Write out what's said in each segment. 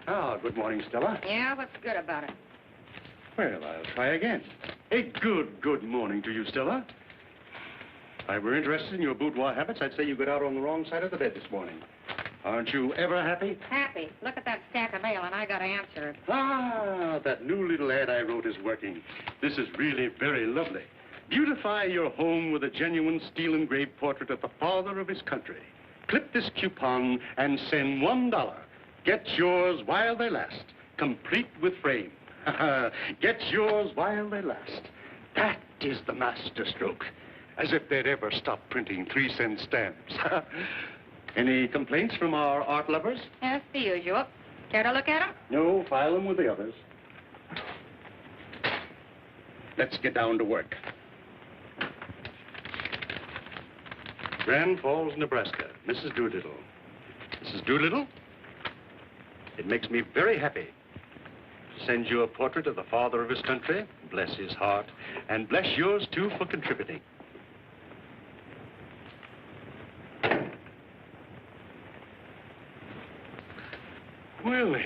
Ah, good morning, Stella. Yeah, what's good about it? Well, I'll try again. A good morning to you, Stella. If I were interested in your boudoir habits, I'd say you got out on the wrong side of the bed this morning. Aren't you ever happy? Happy. Look at that stack of mail, and I got to answer it. Ah, that new little ad I wrote is working. This is really very lovely. Beautify your home with a genuine steel-engraved portrait of the father of his country. Clip this coupon and send $1. Get yours while they last, complete with frame. Get yours while they last. That is the master stroke. As if they'd ever stop printing 3-cent stamps. Any complaints from our art lovers? Yes, the usual. Care to look at them? No, file them with the others. Let's get down to work. Grand Falls, Nebraska. Mrs. Doolittle. Mrs. Doolittle, it makes me very happy to send you a portrait of the father of his country. Bless his heart. And bless yours, too, for contributing. Willie.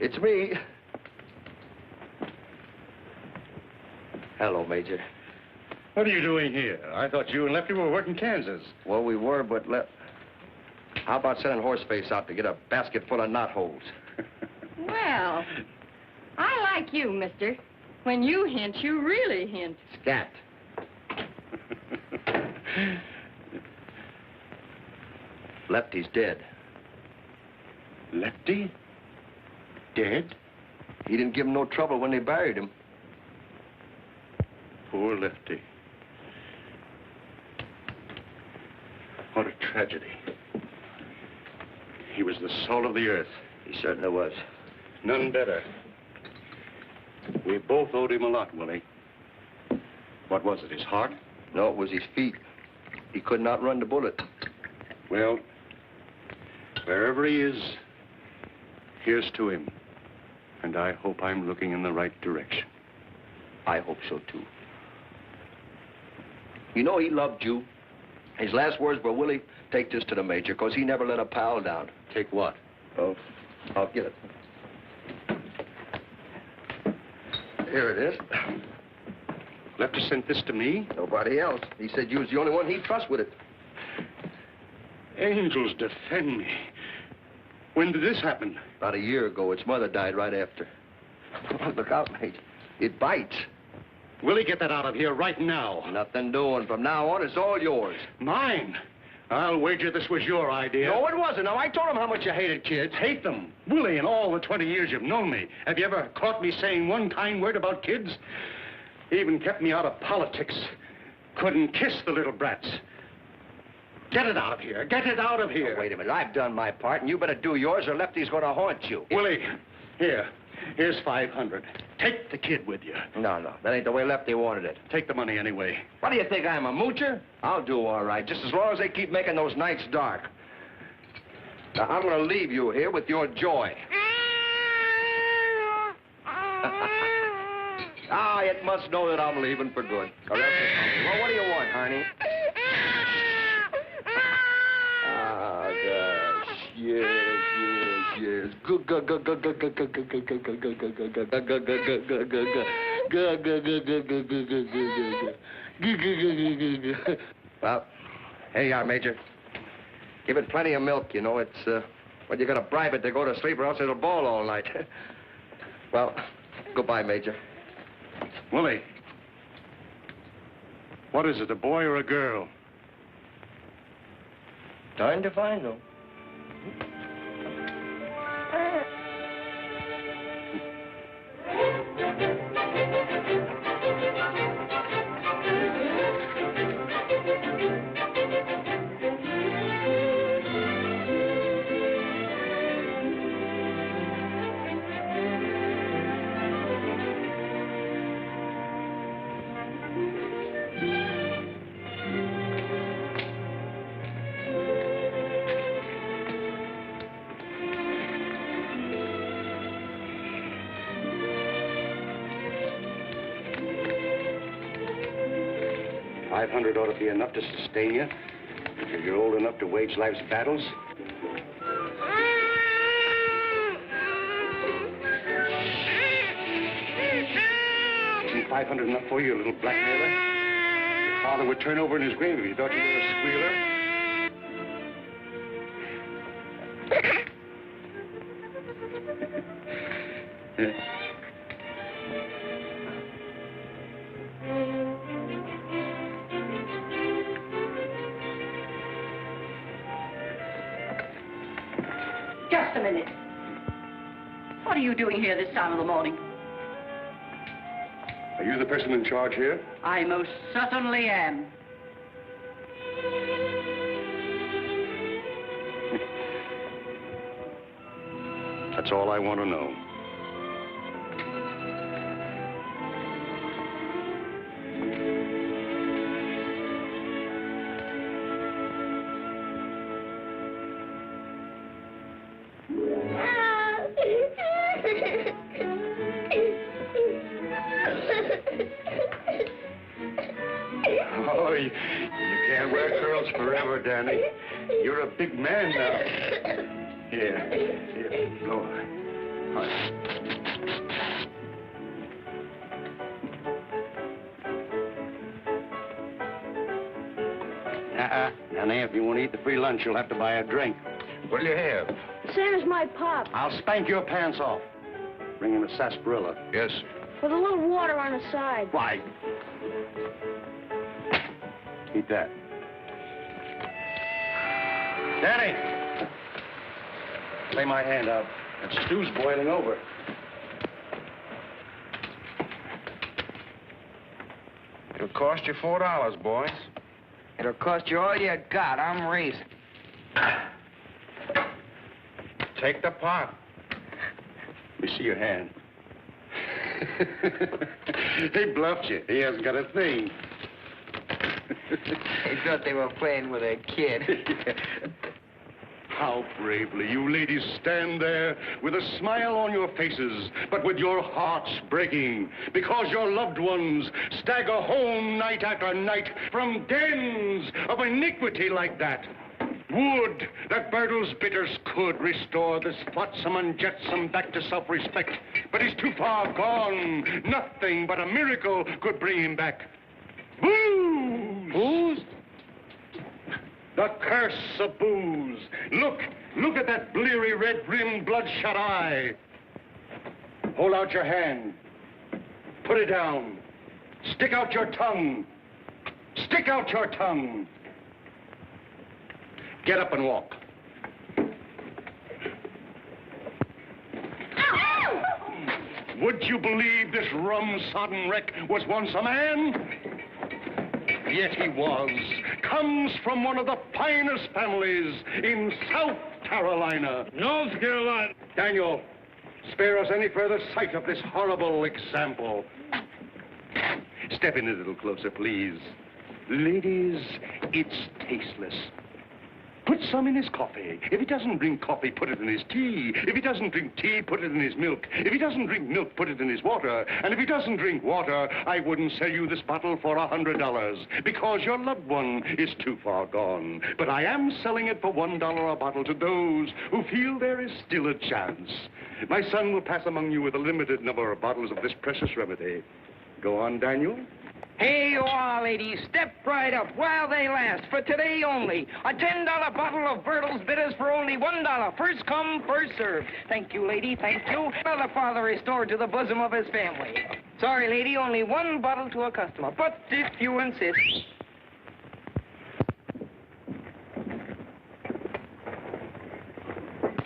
It's me. Hello, Major. What are you doing here? I thought you and Lefty were working Kansas. Well, we were, but how about sending Horseface out to get a basket full of knotholes? Well, I like you, mister. When you hint, you really hint. Scat. Lefty's dead. Lefty? Dead? He didn't give him no trouble when they buried him. Poor Lefty. What a tragedy. He was the soul of the earth. He certainly was. None better. We both owed him a lot, Willie. What was it, his heart? No, it was his feet. He could not run the bullet. Well, wherever he is, here's to him. And I hope I'm looking in the right direction. I hope so, too. You know he loved you. His last words were, Willie, take this to the Major, because he never let a pal down. Take what? Oh, I'll get it. Here it is. Lefty sent this to me? Nobody else. He said you was the only one he'd trust with it. Angels defend me. When did this happen? About a year ago. Its mother died right after. Look out, mate. It bites. Willie, get that out of here right now. Nothing doing. From now on, it's all yours. Mine? I'll wager this was your idea. No, it wasn't. Now, I told him how much you hated kids. Hate them. Willie, in all the 20 years you've known me, have you ever caught me saying one kind word about kids? Even kept me out of politics. Couldn't kiss the little brats. Get it out of here. Get it out of here. Oh, wait a minute. I've done my part, and you better do yours, or Lefty's going to haunt you. Willie, here's 500. Take the kid with you. No. That ain't the way Lefty wanted it. Take the money anyway. What do you think, I'm a moocher? I'll do all right, just as long as they keep making those nights dark. Now, I'm going to leave you here with your joy. Ah, it must know that I'm leaving for good. Well, what do you want, honey? Ah, gosh. Yes. Well, here you are, Major. Give it plenty of milk, you know. It's, well, you gotta bribe it to go to sleep or else it'll bawl all night. Well, goodbye, Major. Willie, what is it, a boy or a girl? Darned if I know. $500 ought to be enough to sustain you if you're old enough to wage life's battles. $500 enough for you, little blackmailer? Your father would turn over in his grave if he thought you were a squealer. Just a minute. What are you doing here this time of the morning? Are you the person in charge here? I most certainly am. That's all I want to know. Oh, you can't wear curls forever, Danny. You're a big man now. Here, go on. All right. Danny, if you want to eat the free lunch, you'll have to buy a drink. What'll you have? Same as my pop. I'll spank your pants off. Bring him a sarsaparilla. Yes. With a little water on the side. Why? Eat that. Danny! Lay my hand out. That stew's boiling over. It'll cost you $4, boys. It'll cost you all you got. I'm raising. Take the pot. Let me see your hand. They bluffed you. He hasn't got a thing. They thought they were playing with a kid. How bravely you ladies stand there with a smile on your faces, but with your hearts breaking because your loved ones stagger home night after night from dens of iniquity like that. Would that Bertles Bitters could restore this flotsam and jetsam back to self-respect, but he's too far gone. Nothing but a miracle could bring him back. Booze! Booze? The curse of booze. Look at that bleary, red-rimmed, bloodshot eye. Hold out your hand. Put it down. Stick out your tongue. Stick out your tongue. Get up and walk. Would you believe this rum-sodden wreck was once a man? Yet he was. Comes from one of the finest families in South Carolina. North Carolina. Daniel, spare us any further sight of this horrible example. Step in a little closer, please. Ladies, it's tasteless. Put some in his coffee. If he doesn't drink coffee, put it in his tea. If he doesn't drink tea, put it in his milk. If he doesn't drink milk, put it in his water. And if he doesn't drink water, I wouldn't sell you this bottle for $100 because your loved one is too far gone. But I am selling it for $1 a bottle to those who feel there is still a chance. My son will pass among you with a limited number of bottles of this precious remedy. Go on, Daniel. Here you are, ladies. Step right up while they last. For today only. A $10 bottle of Bertles Bitters for only $1. First come, first served. Thank you, lady. Thank you. The father restored to the bosom of his family. Sorry, lady. Only one bottle to a customer. But if you insist.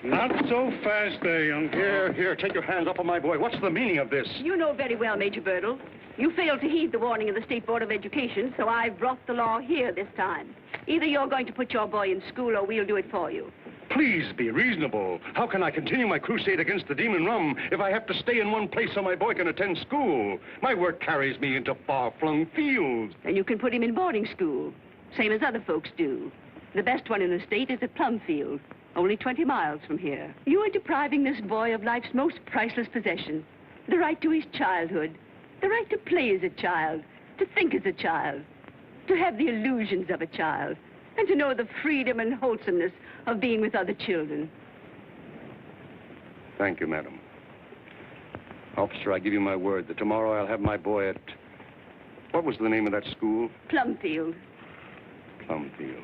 Not so fast there, young. Here, take your hands off of my boy. What's the meaning of this? You know very well, Major Bertle. You failed to heed the warning of the State Board of Education, so I've brought the law here this time. Either you're going to put your boy in school or we'll do it for you. Please be reasonable. How can I continue my crusade against the demon rum if I have to stay in one place so my boy can attend school? My work carries me into far-flung fields. Then you can put him in boarding school, same as other folks do. The best one in the state is at Plumfield, only 20 miles from here. You are depriving this boy of life's most priceless possession, the right to his childhood. The right to play as a child, to think as a child, to have the illusions of a child, and to know the freedom and wholesomeness of being with other children. Thank you, madam. Officer, I give you my word that tomorrow I'll have my boy at What was the name of that school? Plumfield. Plumfield.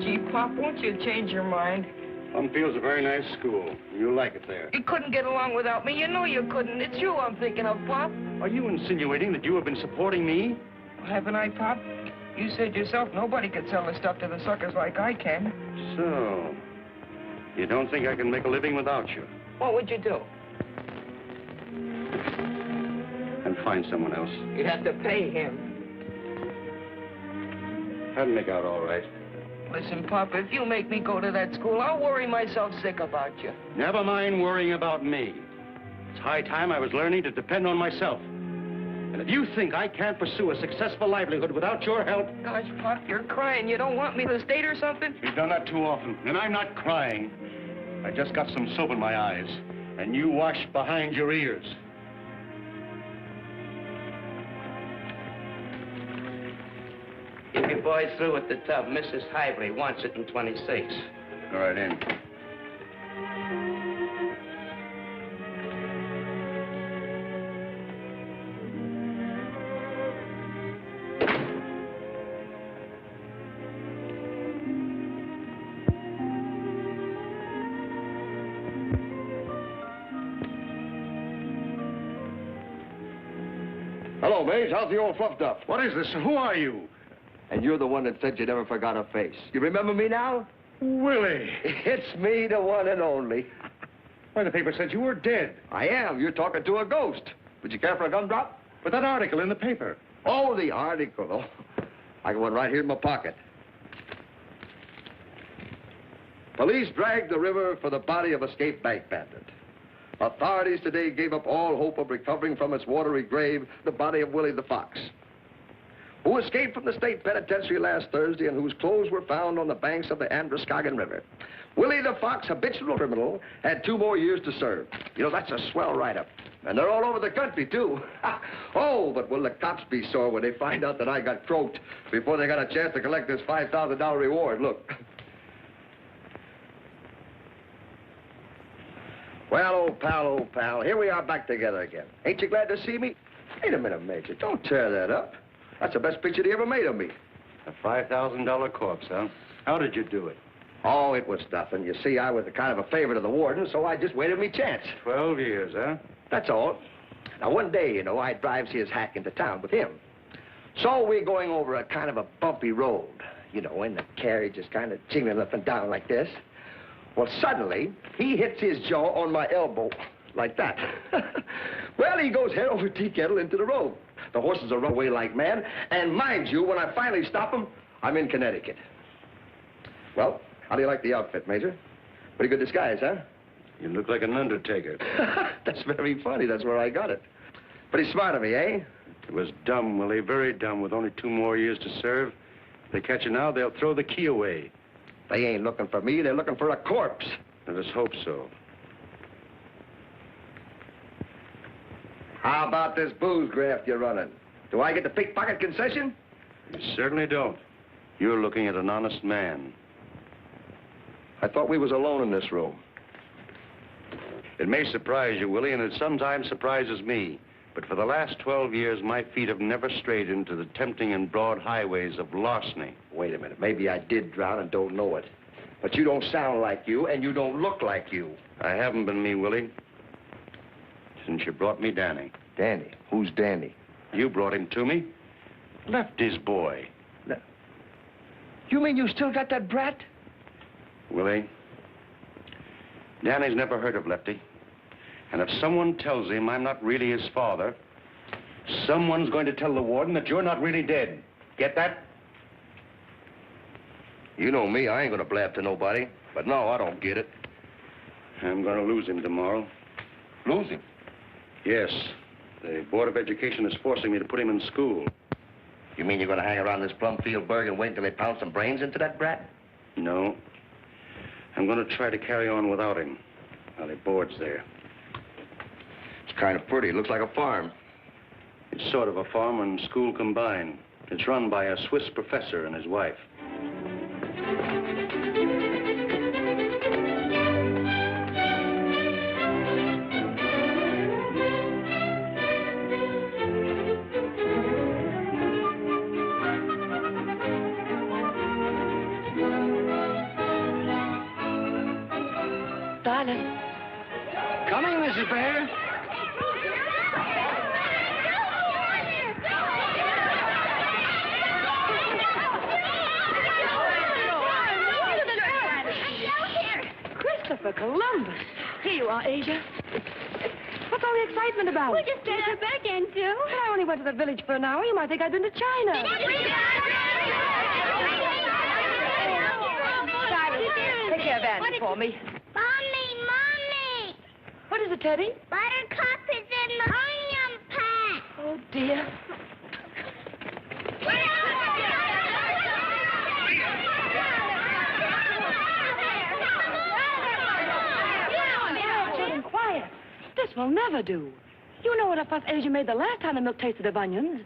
Gee, Pop, won't you change your mind? Plumfield's a very nice school. You'll like it there. You couldn't get along without me. You know you couldn't. It's you I'm thinking of, Pop. Are you insinuating that you have been supporting me? Haven't I, Pop? You said yourself nobody could sell the stuff to the suckers like I can. So, you don't think I can make a living without you? What would you do? And find someone else. You'd have to pay him. That'd make out all right. Listen, Pop, if you make me go to that school, I'll worry myself sick about you. Never mind worrying about me. It's high time I was learning to depend on myself. And if you think I can't pursue a successful livelihood without your help... Gosh, Pop, you're crying. You don't want me to state or something? You've done that too often, and I'm not crying. I just got some soap in my eyes, and you wash behind your ears. If your boy's through with the tub, Mrs. Hively wants it in 26. Go right in. Hello, Maze. How's the old fluff duff? What is this? Who are you? And you're the one that said you never forgot her face. You remember me now? Willie. It's me, the one and only. Why, the paper said you were dead. I am. You're talking to a ghost. Would you care for a gumdrop? But that article in the paper. Oh, the article. Oh, I got one right here in my pocket. Police dragged the river for the body of escaped bank bandit. Authorities today gave up all hope of recovering from its watery grave the body of Willie the Fox, who escaped from the state penitentiary last Thursday and whose clothes were found on the banks of the Androscoggin River. Willie the Fox, habitual criminal, had 2 more years to serve. You know, that's a swell write-up. And they're all over the country, too. Oh, but will the cops be sore when they find out that I got croaked before they got a chance to collect this $5,000 reward. Look. Well, old pal, here we are back together again. Ain't you glad to see me? Wait a minute, Major. Don't tear that up. That's the best picture they ever made of me. A $5,000 corpse, huh? How did you do it? Oh, it was nothing. You see, I was a kind of a favorite of the warden, so I just waited me chance. 12 years, huh? That's all. Now, one day, you know, I drives his hack into town with him. So we're going over a kind of a bumpy road, you know, and the carriage is kind of jingling up and down like this. Well, suddenly, he hits his jaw on my elbow, like that. Well, he goes head over tea kettle into the road. The horses are run away like mad, and mind you, when I finally stop them, I'm in Connecticut. Well, how do you like the outfit, Major? Pretty good disguise, huh? You look like an undertaker. That's very funny. That's where I got it. Pretty smart of me, eh? It was dumb, Willie, very dumb, with only 2 more years to serve. If they catch you now, they'll throw the key away. They ain't looking for me. They're looking for a corpse. Let us hope so. How about this booze graft you're running? Do I get the pickpocket concession? You certainly don't. You're looking at an honest man. I thought we was alone in this room. It may surprise you, Willie, and it sometimes surprises me. But for the last 12 years, my feet have never strayed into the tempting and broad highways of larceny. Wait a minute. Maybe I did drown and don't know it. But you don't sound like you, and you don't look like you. I haven't been me, Willie, since you brought me Danny. Danny? Who's Danny? You brought him to me. Lefty's boy. You mean you still got that brat? Willie, Danny's never heard of Lefty. And if someone tells him I'm not really his father, someone's going to tell the warden that you're not really dead. Get that? You know me. I ain't gonna blab to nobody. But no, I don't get it. I'm going to lose him tomorrow. Lose him? Yes. The Board of Education is forcing me to put him in school. You mean you're gonna hang around this Plumfield burg and wait until they pound some brains into that brat? No. I'm going to try to carry on without him while he boards there. It's kind of pretty. It looks like a farm. It's sort of a farm and school combined. It's run by a Swiss professor and his wife. Silas. Coming, Mrs. Bear. Christopher Columbus. Here you are, Asia. What's all the excitement about? We're just getting our back end, Joe. Well, I only went to the village for an hour. You might think I'd been to China. Silas, take care of Andy for me. Mommy! What is it, Teddy? Buttercup is in the onion pack. Oh, dear. Children, quiet. This will never do. You know what a fuss Asia made the last time the milk tasted of onions.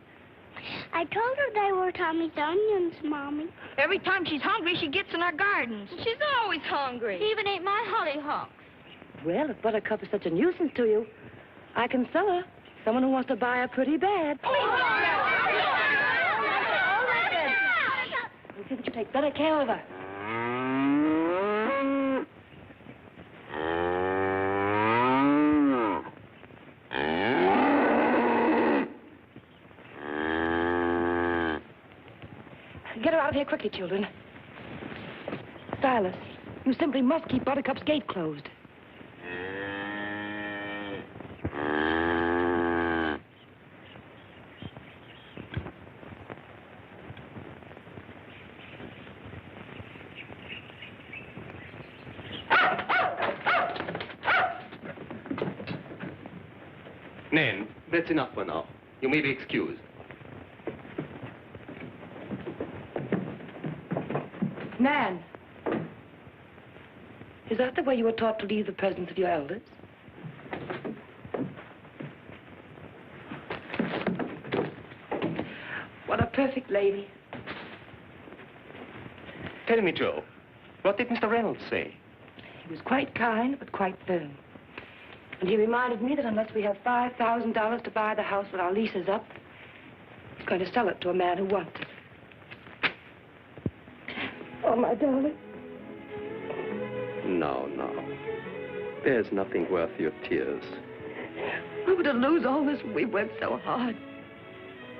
I told her they were Tommy's onions, Mommy. Every time she's hungry, she gets in our gardens. She's always hungry. She even ate my hollyhocks. Well, if Buttercup is such a nuisance to you, I can sell her. Someone who wants to buy her pretty bad. We'll see that you take better care of her. Get her out of here quickly, children. Silas, you simply must keep Buttercup's gate closed. Nan, that's enough for now. You may be excused. Nan, is that the way you were taught to leave the presence of your elders? What a perfect lady. Tell me, Joe, what did Mr. Reynolds say? He was quite kind, but quite firm. And he reminded me that unless we have $5,000 to buy the house when our lease is up, he's going to sell it to a man who wants it. Oh, my darling. No, no. There's nothing worth your tears. We were to lose all this. We worked so hard.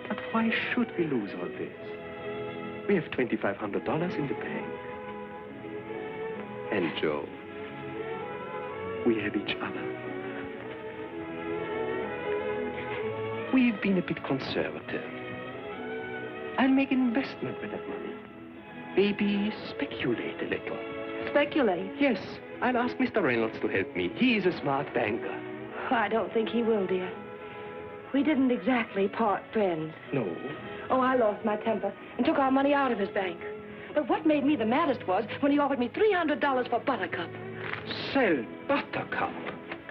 But why should we lose all this? We have $2,500 in the bank. And Joe, we have each other. We've been a bit conservative. I'll make an investment with that money. Maybe speculate a little. Speculate? Yes, I'll ask Mr. Reynolds to help me. He's a smart banker. Oh, I don't think he will, dear. We didn't exactly part friends. No. Oh, I lost my temper and took our money out of his bank. But what made me the maddest was when he offered me $300 for Buttercup. Sell Buttercup?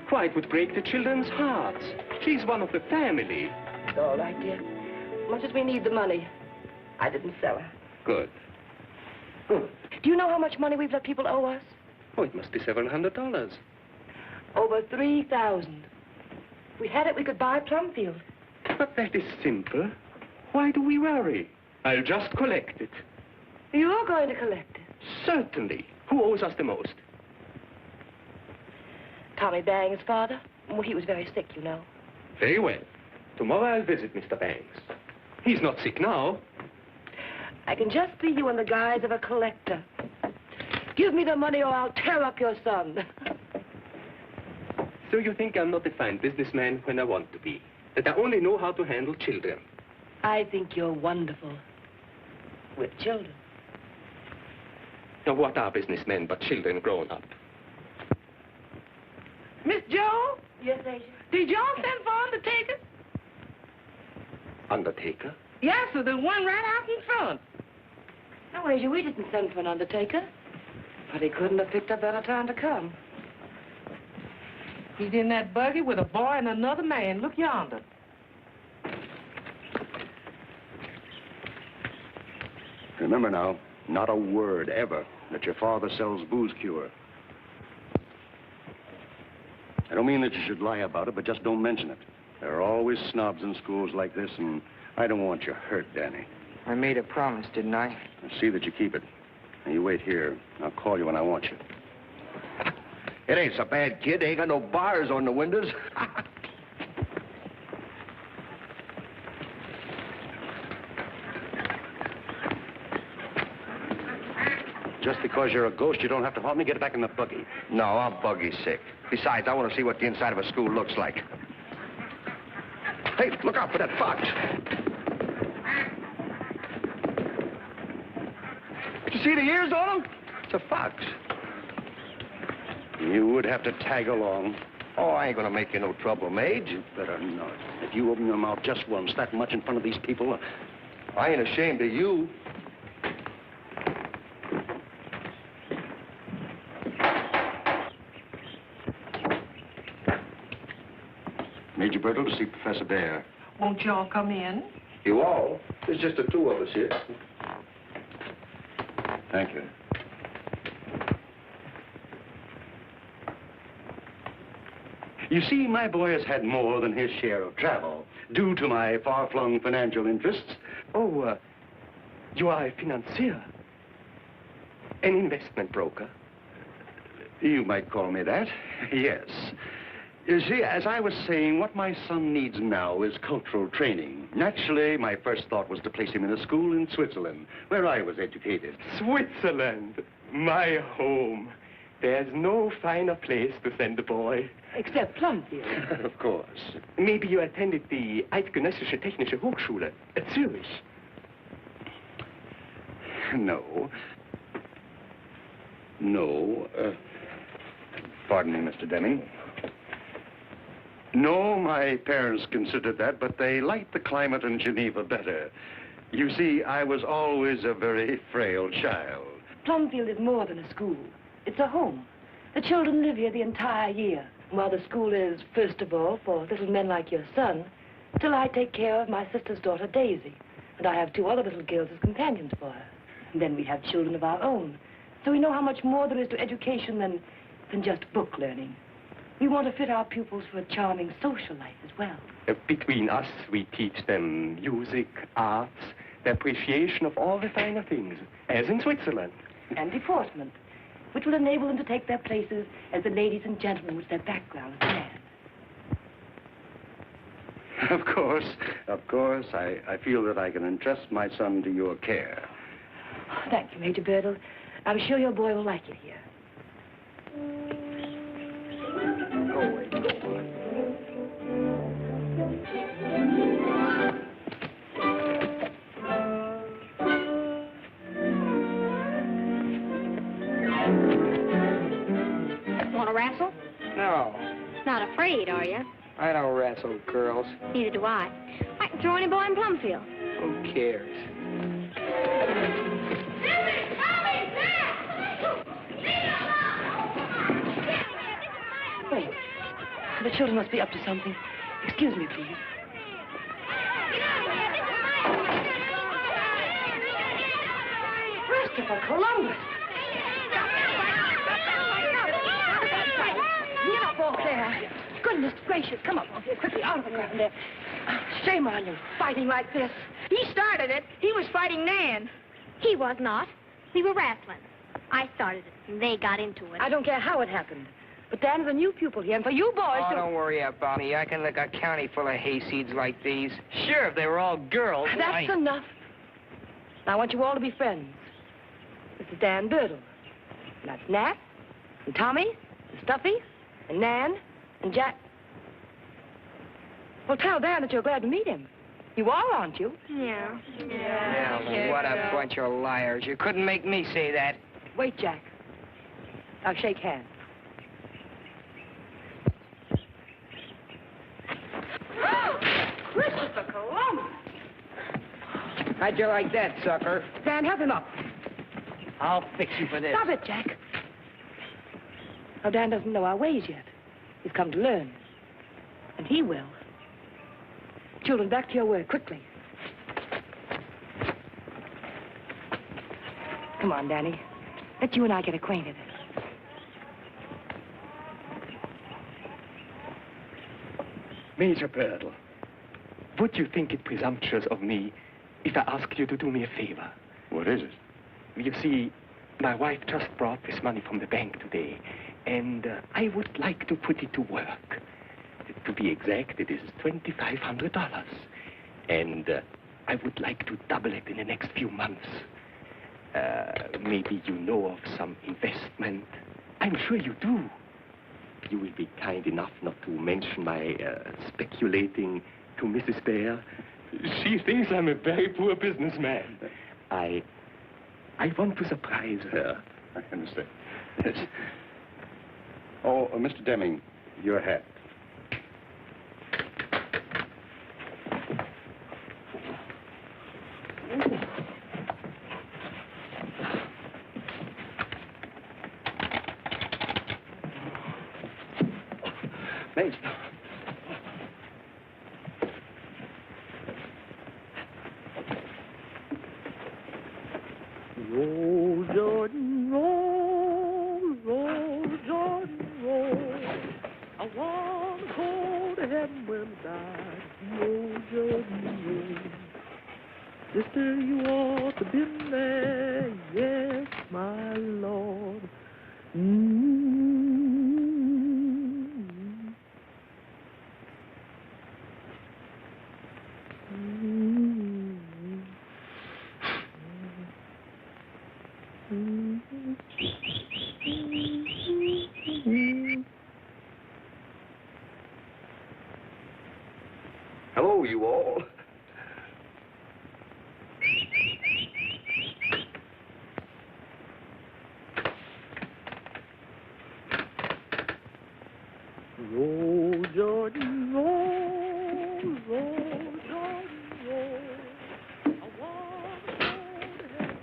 Why, it would break the children's hearts. She's one of the family. It's all right, dear. Much as we need the money, I didn't sell her. Good. Do you know how much money we've let people owe us? Oh, it must be several $100. Over $3,000. If we had it, we could buy Plumfield. But that is simple. Why do we worry? I'll just collect it. You're going to collect it? Certainly. Who owes us the most? Tommy Bangs' father. Well, he was very sick, you know. Very well. Tomorrow I'll visit Mr. Bangs. He's not sick now. I can just see you in the guise of a collector. Give me the money or I'll tear up your son. So you think I'm not a fine businessman when I want to be? That I only know how to handle children? I think you're wonderful. With children. Now, what are businessmen but children grown up? Miss Joe? Yes, Asia? Did y'all send for undertakers? Undertaker? Yes, sir. There's one right out in front. No, Asia, we didn't send for an undertaker. But he couldn't have picked a better time to come. He's in that buggy with a boy and another man. Look yonder. Remember now, not a word ever that your father sells booze cure. I don't mean that you should lie about it, but just don't mention it. There are always snobs in schools like this, and I don't want you hurt, Danny. I made a promise, didn't I? Now, see that you keep it. Now, you wait here. I'll call you when I want you. It ain't so bad, kid. They ain't got no bars on the windows. Just because you're a ghost, you don't have to help me get back in the buggy. No, I'm buggy sick. Besides, I want to see what the inside of a school looks like. Hey, look out for that fox. You see the ears on him? It's a fox. You would have to tag along. Oh, I ain't gonna make you no trouble, Mage. You better not. If you open your mouth just once that much in front of these people... I ain't ashamed of you. Major Bertle to see Professor Dare. Won't y'all come in? You all? There's just the two of us here. Thank you. You see, my boy has had more than his share of travel, due to my far-flung financial interests. Oh, you are a financier. An investment broker. You might call me that, yes. You see, as I was saying, what my son needs now is cultural training. Naturally, my first thought was to place him in a school in Switzerland, where I was educated. Switzerland, my home. There's no finer place to send a boy. Except Plumfield. Of course. Maybe you attended the Eidgenössische Technische Hochschule at Zurich. No. No. Pardon me, Mr. Deming. No, my parents considered that, but they liked the climate in Geneva better. You see, I was always a very frail child. Plumfield is more than a school. It's a home. The children live here the entire year. While the school is, first of all, for little men like your son, till I take care of my sister's daughter, Daisy. And I have two other little girls as companions for her. And then we have children of our own. So we know how much more there is to education than just book learning. We want to fit our pupils for a charming social life as well. Between us, we teach them music, arts, the appreciation of all the finer things, as in Switzerland. And deportment, which will enable them to take their places as the ladies and gentlemen which their backgrounds demand. Of course. I feel that I can entrust my son to your care. Thank you, Major Bertle. I'm sure your boy will like it here. Go away. Want to wrestle? No, Not afraid, are you? I don't wrestle girls. Neither do I. I can throw any boy in Plumfield. Who cares? Wait. The children must be up to something. Excuse me, please. Christopher Columbus! Get up off there. Goodness gracious, come up off here quickly, out of the ground there. Shame on you, fighting like this. He started it. He was fighting Nan. He was not. We were wrestling. I started it, and they got into it. I don't care how it happened. But Dan's a new pupil here, and for you boys Oh, to... don't worry about me. I can lick a county full of hayseeds like these. Sure, if they were all girls. That's enough. Now, I want you all to be friends. This is Dan Bertle. And that's Nat, and Tommy, and Stuffy, and Nan, and Jack. Well, tell Dan that you're glad to meet him. You are, aren't you? Yeah. Yeah, what a bunch of liars. You couldn't make me say that. Wait, Jack. Now, shake hands. Christopher Columbus! How'd you like that, sucker? Dan, help him up. I'll fix you for this. Stop it, Jack. Now, Dan doesn't know our ways yet. He's come to learn. And he will. Children, back to your work, quickly. Come on, Danny. Let you and I get acquainted. Major Bertle, would you think it presumptuous of me if I asked you to do me a favor? What is it? You see, my wife just brought this money from the bank today, And I would like to put it to work. To be exact, it is $2,500. And I would like to double it in the next few months. Maybe you know of some investment. I'm sure you do. You will be kind enough not to mention my speculating to Mrs. Bear. She thinks I'm a very poor businessman. I want to surprise her. I understand. Yes. Oh, Mr. Deming, your hat. Thanks. Roll, Jordan, roll, roll, Jordan, roll. I want to go to heaven when I die. Roll, Jordan, roll. Sister, you ought to been there, yes, my Lord. Hello, you all. Roll, Jordan, roll, roll, Jordan, roll. I want to go to heaven.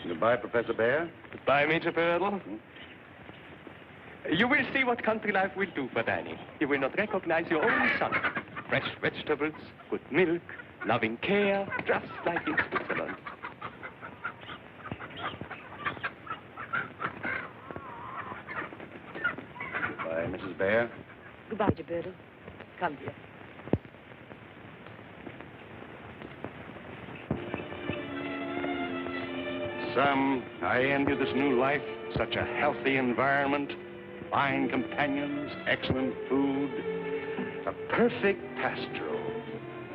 Goodbye, Professor Bear. Goodbye, Major Birdle. You will see what country life will do for Danny. You will not recognize your own son. Fresh vegetables, good milk, loving care, just like in Switzerland. Goodbye, Mrs. Bear. Goodbye, Major Birdle. Come, dear. Sam, I envy this new life. Such a healthy environment, fine companions, excellent food, a perfect pastoral.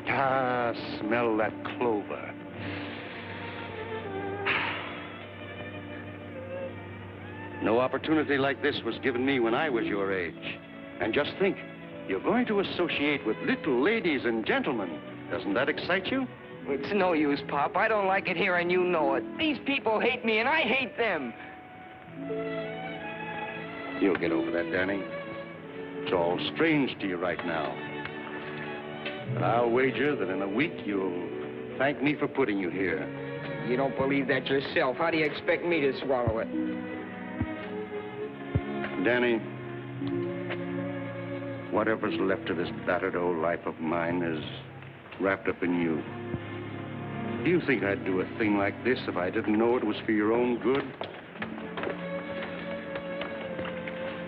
Ah, smell that clover. No opportunity like this was given me when I was your age. And just think, you're going to associate with little ladies and gentlemen. Doesn't that excite you? It's no use, Pop. I don't like it here, and you know it. These people hate me, and I hate them. You'll get over that, Danny. It's all strange to you right now. But I'll wager that in a week you'll thank me for putting you here. You don't believe that yourself. How do you expect me to swallow it? Danny, whatever's left of this battered old life of mine is wrapped up in you. Do you think I'd do a thing like this if I didn't know it was for your own good?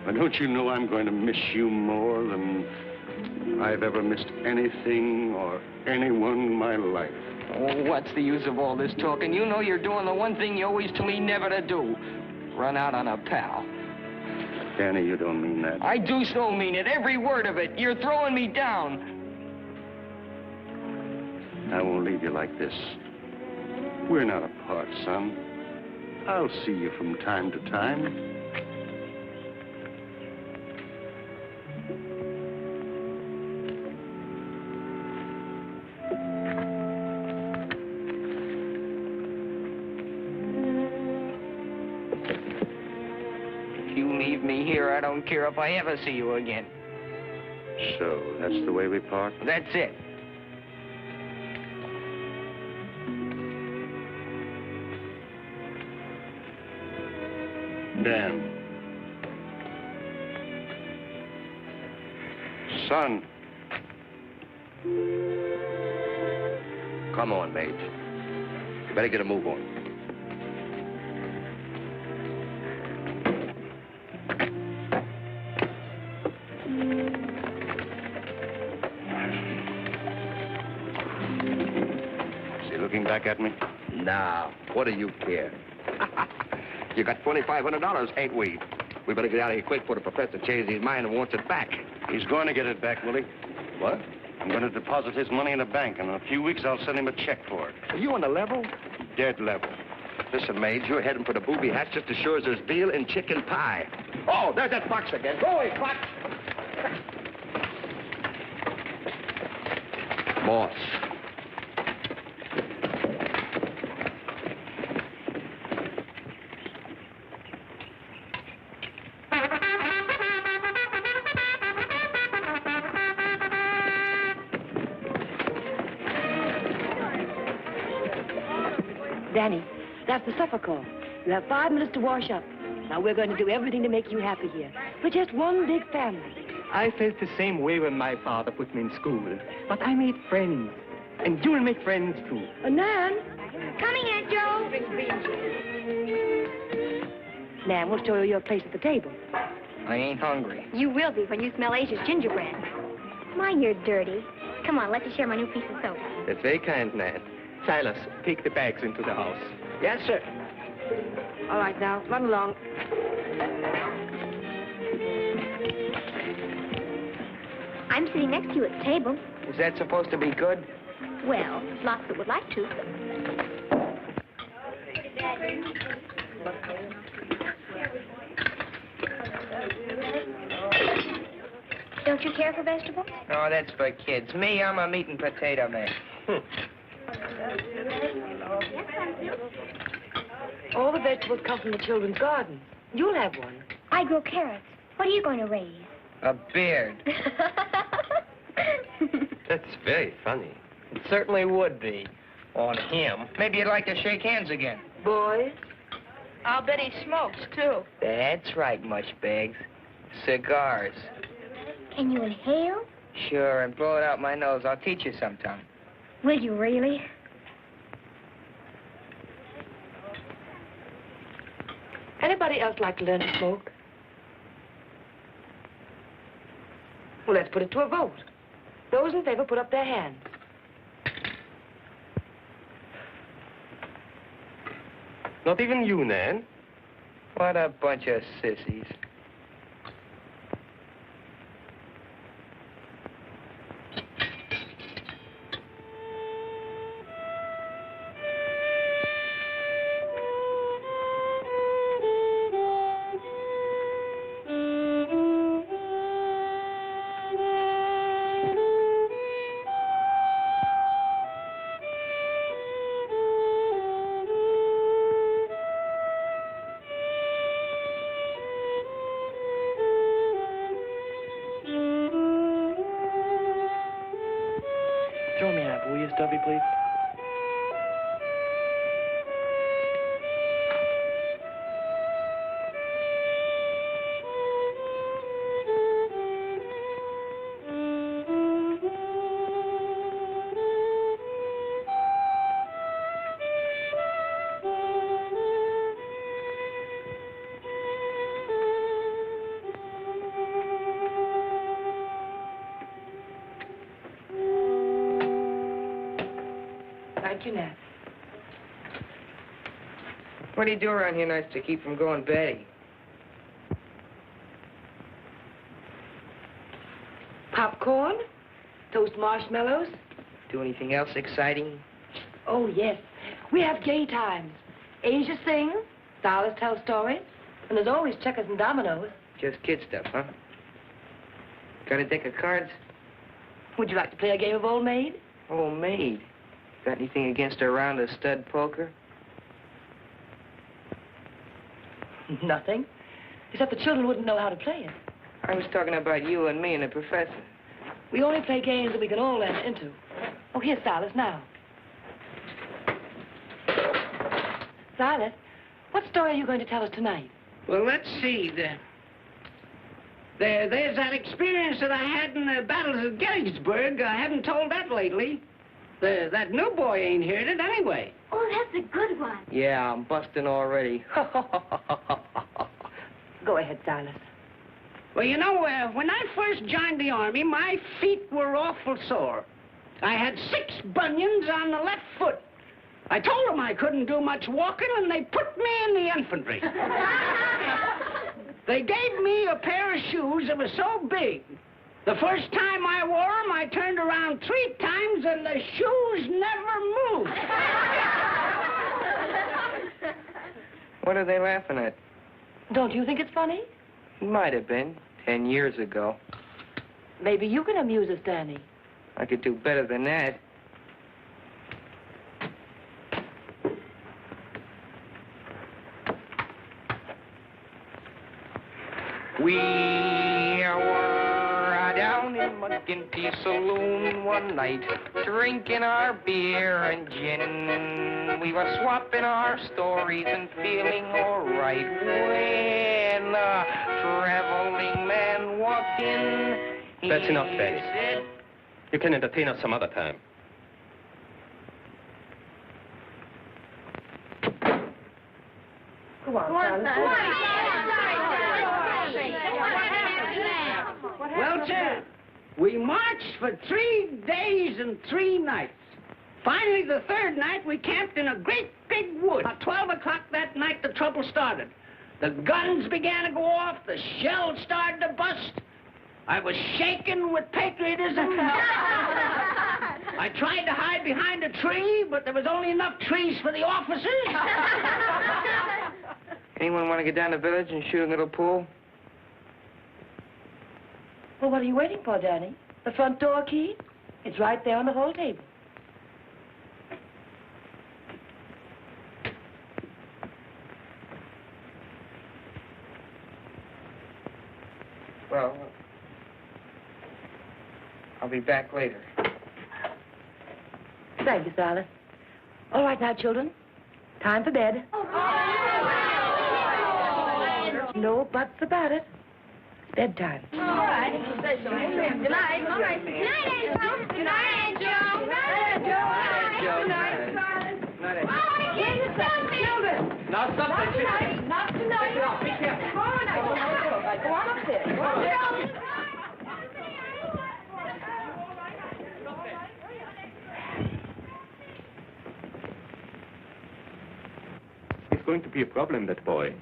But don't you know I'm going to miss you more than I've ever missed anything or anyone in my life. Oh, what's the use of all this talking? You know you're doing the one thing you always told me never to do. Run out on a pal. Danny, you don't mean that. I do so mean it, every word of it. You're throwing me down. I won't leave you like this. We're not apart, son. I'll see you from time to time. If you leave me here, I don't care if I ever see you again. So, that's the way we part? That's it. Dan. Son. Come on, Mage. You better get a move on. Is he looking back at me? Nah, what do you care? You got $2,500, ain't we? We better get out of here quick before the professor changes his mind and wants it back. He's going to get it back, Willie. What? I'm going to deposit his money in a bank, and in a few weeks I'll send him a check for it. Are you on the level? Dead level. Listen, Mage, you're heading for the booby hatch just as sure as there's veal and chicken pie. Oh, there's that fox again. Go away, fox! Moss. Danny, that's the supper call. You have 5 minutes to wash up. Now, we're going to do everything to make you happy here. We're just one big family. I felt the same way when my father put me in school. But I made friends. And you'll make friends, too. Nan? Coming, Aunt Joe. Nan, we'll show you your place at the table. I ain't hungry. You will be when you smell Asia's gingerbread. Mine, you're dirty. Come on, let me share my new piece of soap. That's very kind, Nan. Silas, take the bags into the house. Yes, sir. All right, now, run along. I'm sitting next to you at the table. Is that supposed to be good? Well, lots that would like to. Don't you care for vegetables? Oh, that's for kids. Me, I'm a meat and potato man. All the vegetables come from the children's garden. You'll have one. I grow carrots. What are you going to raise? A beard. That's very funny. It certainly would be. On him. Maybe you'd like to shake hands again. Boys? I'll bet he smokes, too. That's right, Mushbags. Cigars. Can you inhale? Sure, and blow it out my nose. I'll teach you sometime. Will you really? Anybody else like to learn to smoke? Well, let's put it to a vote. Those in favor put up their hands. Not even you, Nan. What a bunch of sissies. Throw me an apple, will you, Stuffy, please? Thank you, Nat. What do you do around here nights to keep from going batty? Popcorn, toast marshmallows. Do anything else exciting? Oh, yes. We have gay times. Asia sings, Silas tells stories, and there's always checkers and dominoes. Just kid stuff, huh? Got a deck of cards? Would you like to play a game of Old Maid? Old Maid. Got anything against a round of stud poker? Nothing. Except the children wouldn't know how to play it. I was talking about you and me and the professor. We only play games that we can all enter into. Oh, here's Silas now. Silas, what story are you going to tell us tonight? Well, let's see. There's that experience that I had in the battles of Gettysburg. I haven't told that lately. That new boy ain't heard it anyway. Oh, that's a good one. Yeah, I'm busting already. Go ahead, Silas. Well, you know, when I first joined the Army, my feet were awful sore. I had 6 bunions on the left foot. I told them I couldn't do much walking, and they put me in the infantry. They gave me a pair of shoes that were so big. The first time I wore them, I turned around 3 times, and the shoes never moved. What are they laughing at? Don't you think it's funny? Might have been 10 years ago. Maybe you can amuse us, Danny. I could do better than that. We were down in McGinty Saloon one night, drinking our beer and gin. We were swapping our stories and feeling all right when a traveling man walked in. That's enough, Danny. Said, You can entertain us some other time. Go on, Silas. Well, sir, we marched for 3 days and 3 nights. Finally, the 3rd night, we camped in a great big wood. At 12 o'clock that night, the trouble started. The guns began to go off. The shells started to bust. I was shaking with patriotism. I tried to hide behind a tree, but there was only enough trees for the officers. anyone want to get down the village and shoot a little pool? Well, what are you waiting for, Danny? The front door key? It's right there on the hall table. Well, I'll be back later. Thank you, Silas. All right now, children. Time for bed. No buts about it. It's bedtime. All right. Good night. All right. Good night, Angel. Good night, Angel. Good night, Angel. Good night, Silas. Children. Now stop that shit. Not tonight. Be careful. Go on upstairs. Go on. He's going to be a problem, that boy.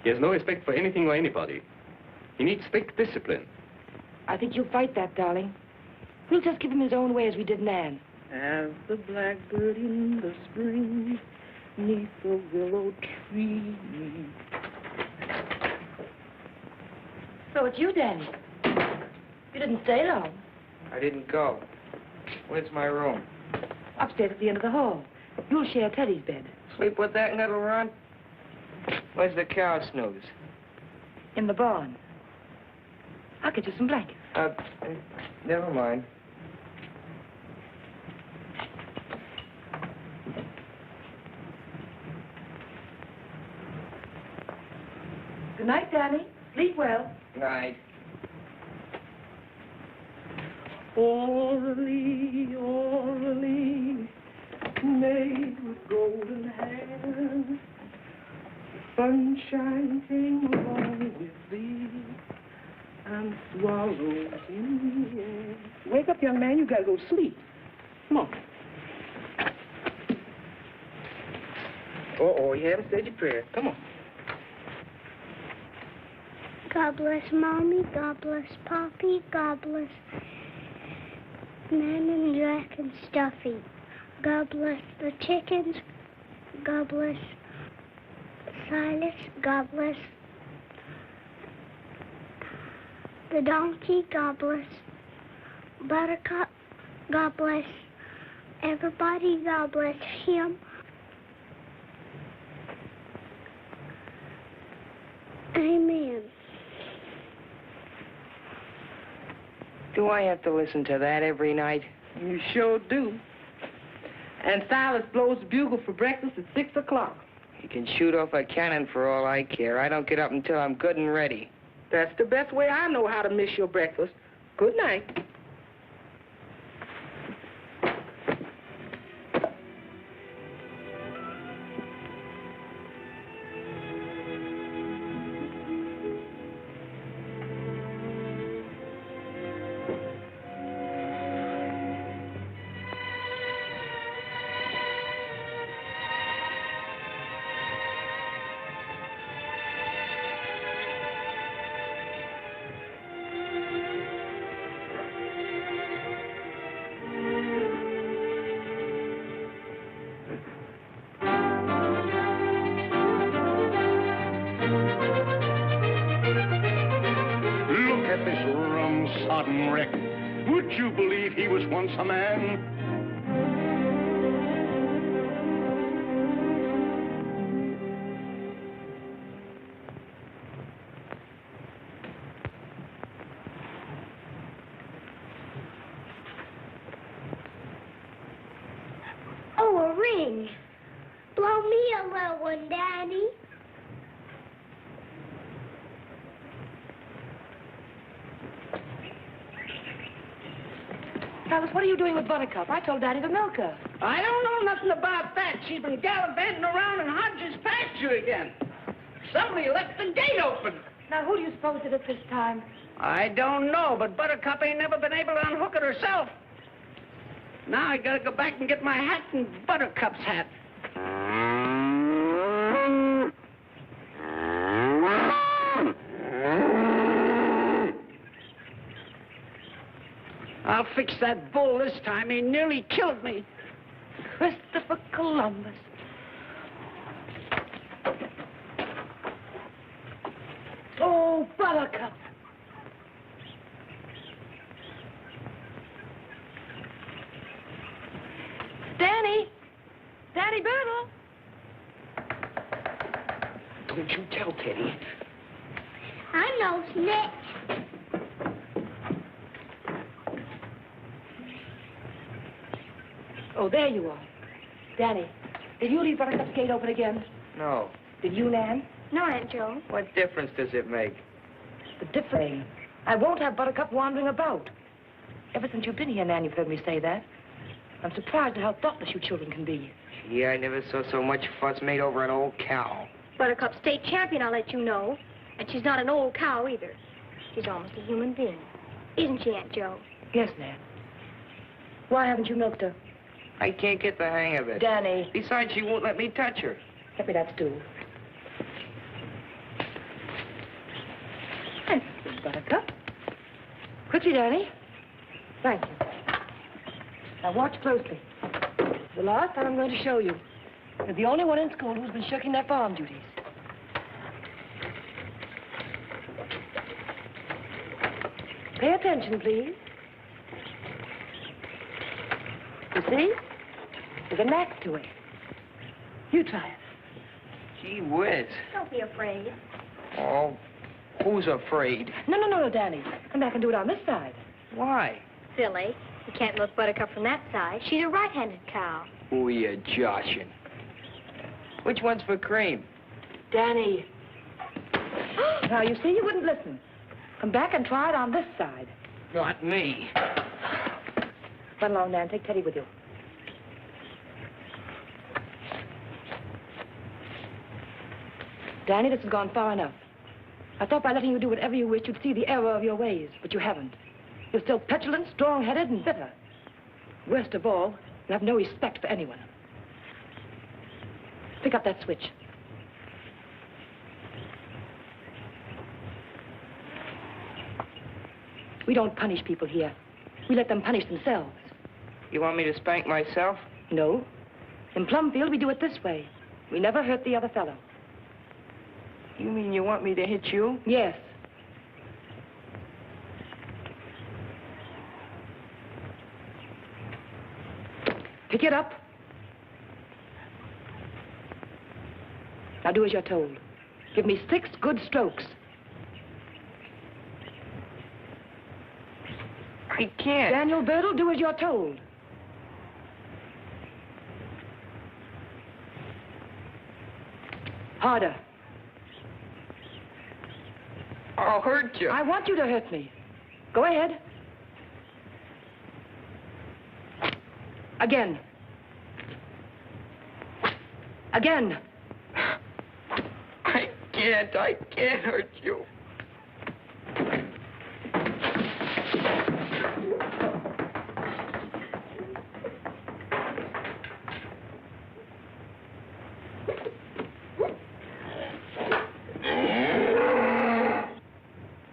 He has no respect for anything or anybody. He needs strict discipline. I think you'll fight that, darling. We'll just give him his own way as we did Nan. As the blackbird in the spring, 'neath the willow tree. So it's you, Danny. You didn't stay long. I didn't go. Where's my room? Upstairs at the end of the hall. You'll share Teddy's bed. Sleep with that little runt? Where's the cow snooze? In the barn. I'll get you some blankets. Never mind. Good night, Danny. Sleep well. Night. Orally, orally, made with golden hands. Sunshine came along with thee and swallows in the air. Wake up, young man. You gotta go to sleep. Come on. Uh-oh, you haven't said your prayer. Come on. God bless Mommy, God bless Poppy, God bless Nan and Jack and Stuffy. God bless the chickens, God bless Silas, God bless the donkey, God bless Buttercup, God bless everybody, God bless him. Amen. Do I have to listen to that every night? You sure do. And Silas blows the bugle for breakfast at 6 o'clock. He can shoot off a cannon for all I care. I don't get up until I'm good and ready. That's the best way I know how to miss your breakfast. Good night. Rum-sodden wreck. Would you believe he was once a man? Oh, a ring. Blow me a little one, Daddy. Silas, what are you doing with Buttercup? I told Daddy to milk her. I don't know nothing about that. She's been gallivanting around in Hodges' pasture again. Somebody left the gate open. Now, who do you suppose did it this time? I don't know, but Buttercup ain't never been able to unhook it herself. Now I gotta go back and get my hat and Buttercup's hat. I'll fix that bull this time. He nearly killed me. Christopher Columbus. Oh, Buttercup. Danny. Danny Birdle. Don't you tell Teddy. I know, Snitch. Oh, there you are. Danny, did you leave Buttercup's gate open again? No. Did you, Nan? No, Aunt Joe. What difference does it make? The difference. I won't have Buttercup wandering about. Ever since you've been here, Nan, you've heard me say that. I'm surprised at how thoughtless you children can be. Gee, I never saw so much fuss made over an old cow. Buttercup's state champion, I'll let you know. And she's not an old cow either. She's almost a human being. Isn't she, Aunt Joe? Yes, Nan. Why haven't you milked her? I can't get the hang of it. Danny. Besides, she won't let me touch her. Happy that's due. Thank you, Buttercup. Quickly, Danny. Thank you. Now watch closely. The last time I'm going to show you. You're the only one in school who's been shirking their farm duties. Pay attention, please. You see? There's a knack to it. You try it. Gee whiz. Don't be afraid. Oh, who's afraid? No, Danny. Come back and do it on this side. Why? Silly. You can't milk Buttercup from that side. She's a right-handed cow. Who are you joshing? Which one's for cream? Danny. Now, you see, you wouldn't listen. Come back and try it on this side. Not me. Run along, Nan. Take Teddy with you. Danny, this has gone far enough. I thought by letting you do whatever you wished, you'd see the error of your ways, but you haven't. You're still petulant, strong-headed, and bitter. Worst of all, you have no respect for anyone. Pick up that switch. We don't punish people here. We let them punish themselves. You want me to spank myself? No. In Plumfield, we do it this way. We never hurt the other fellow. You mean you want me to hit you? Yes. Pick it up. Now do as you're told. Give me 6 good strokes. I can't. Daniel Birdle, do as you're told. Harder. I'll hurt you. I want you to hurt me. Go ahead. Again. Again. I can't hurt you.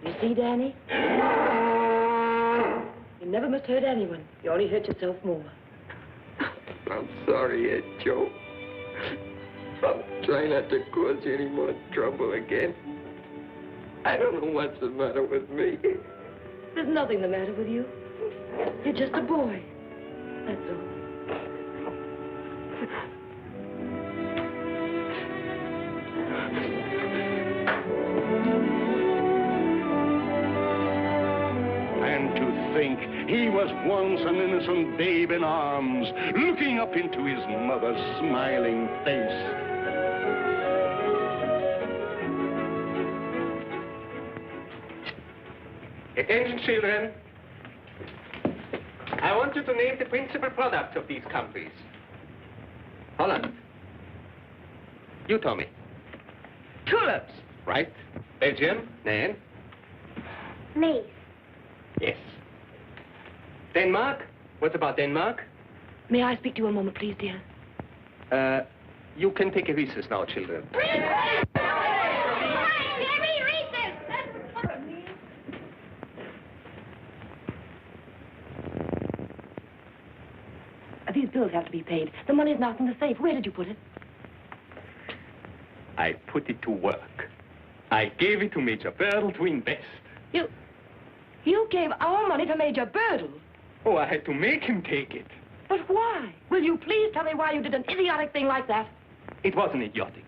You see, Danny? You never must hurt anyone. You only hurt yourself more. I'm sorry, Aunt Joe. I'll try not to cause you any more trouble again. I don't know what's the matter with me. There's nothing the matter with you. You're just a boy. That's all. And to think he was once an innocent babe in arms, looking up into his mother's smiling face. Attention, children. I want you to name the principal products of these countries. Holland. You, Tommy. Tulips. Right. Belgium. Nan. Me. Yes. Denmark. What about Denmark? May I speak to you a moment, please, dear? You can take a recess now, children. These bills have to be paid. The money's not in the safe. Where did you put it? I put it to work. I gave it to Major Birdle to invest. You gave our money to Major Birdle? Oh, I had to make him take it. But why? Will you please tell me why you did an idiotic thing like that? It wasn't idiotic.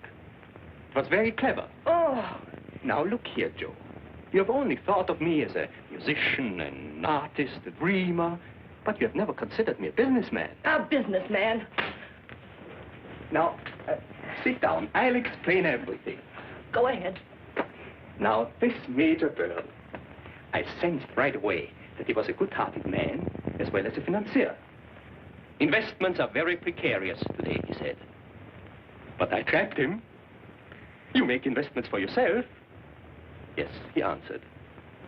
It was very clever. Oh. Now, look here, Joe. You have only thought of me as a musician, an artist, a dreamer, but you have never considered me a businessman. A businessman? Now, sit down. I'll explain everything. Go ahead. Now, this Major Birdle, I sensed right away that he was a good-hearted man as well as a financier. Investments are very precarious today, he said. But I trapped him. You make investments for yourself. Yes, he answered.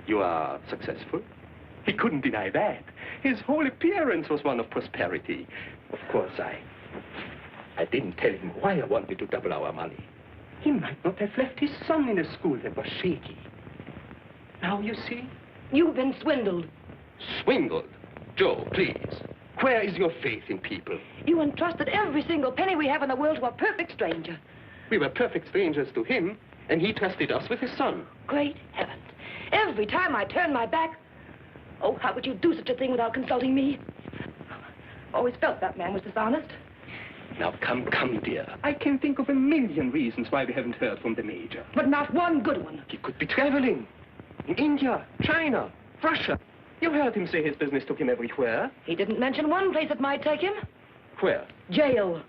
You are successful. He couldn't deny that. His whole appearance was one of prosperity. Of course, I didn't tell him why I wanted to double our money. He might not have left his son in a school that was shaky. Now, you see? You've been swindled. Swindled? Joe, please. Where is your faith in people? You entrusted every single penny we have in the world to a perfect stranger. We were perfect strangers to him, and he trusted us with his son. Great heavens. Every time I turn my back... Oh, how would you do such a thing without consulting me? Always felt that man was dishonest. Now, come, dear. I can think of a million reasons why we haven't heard from the Major. But not one good one. He could be traveling. In India, China, Russia. You heard him say his business took him everywhere. He didn't mention one place that might take him. Where? Jail.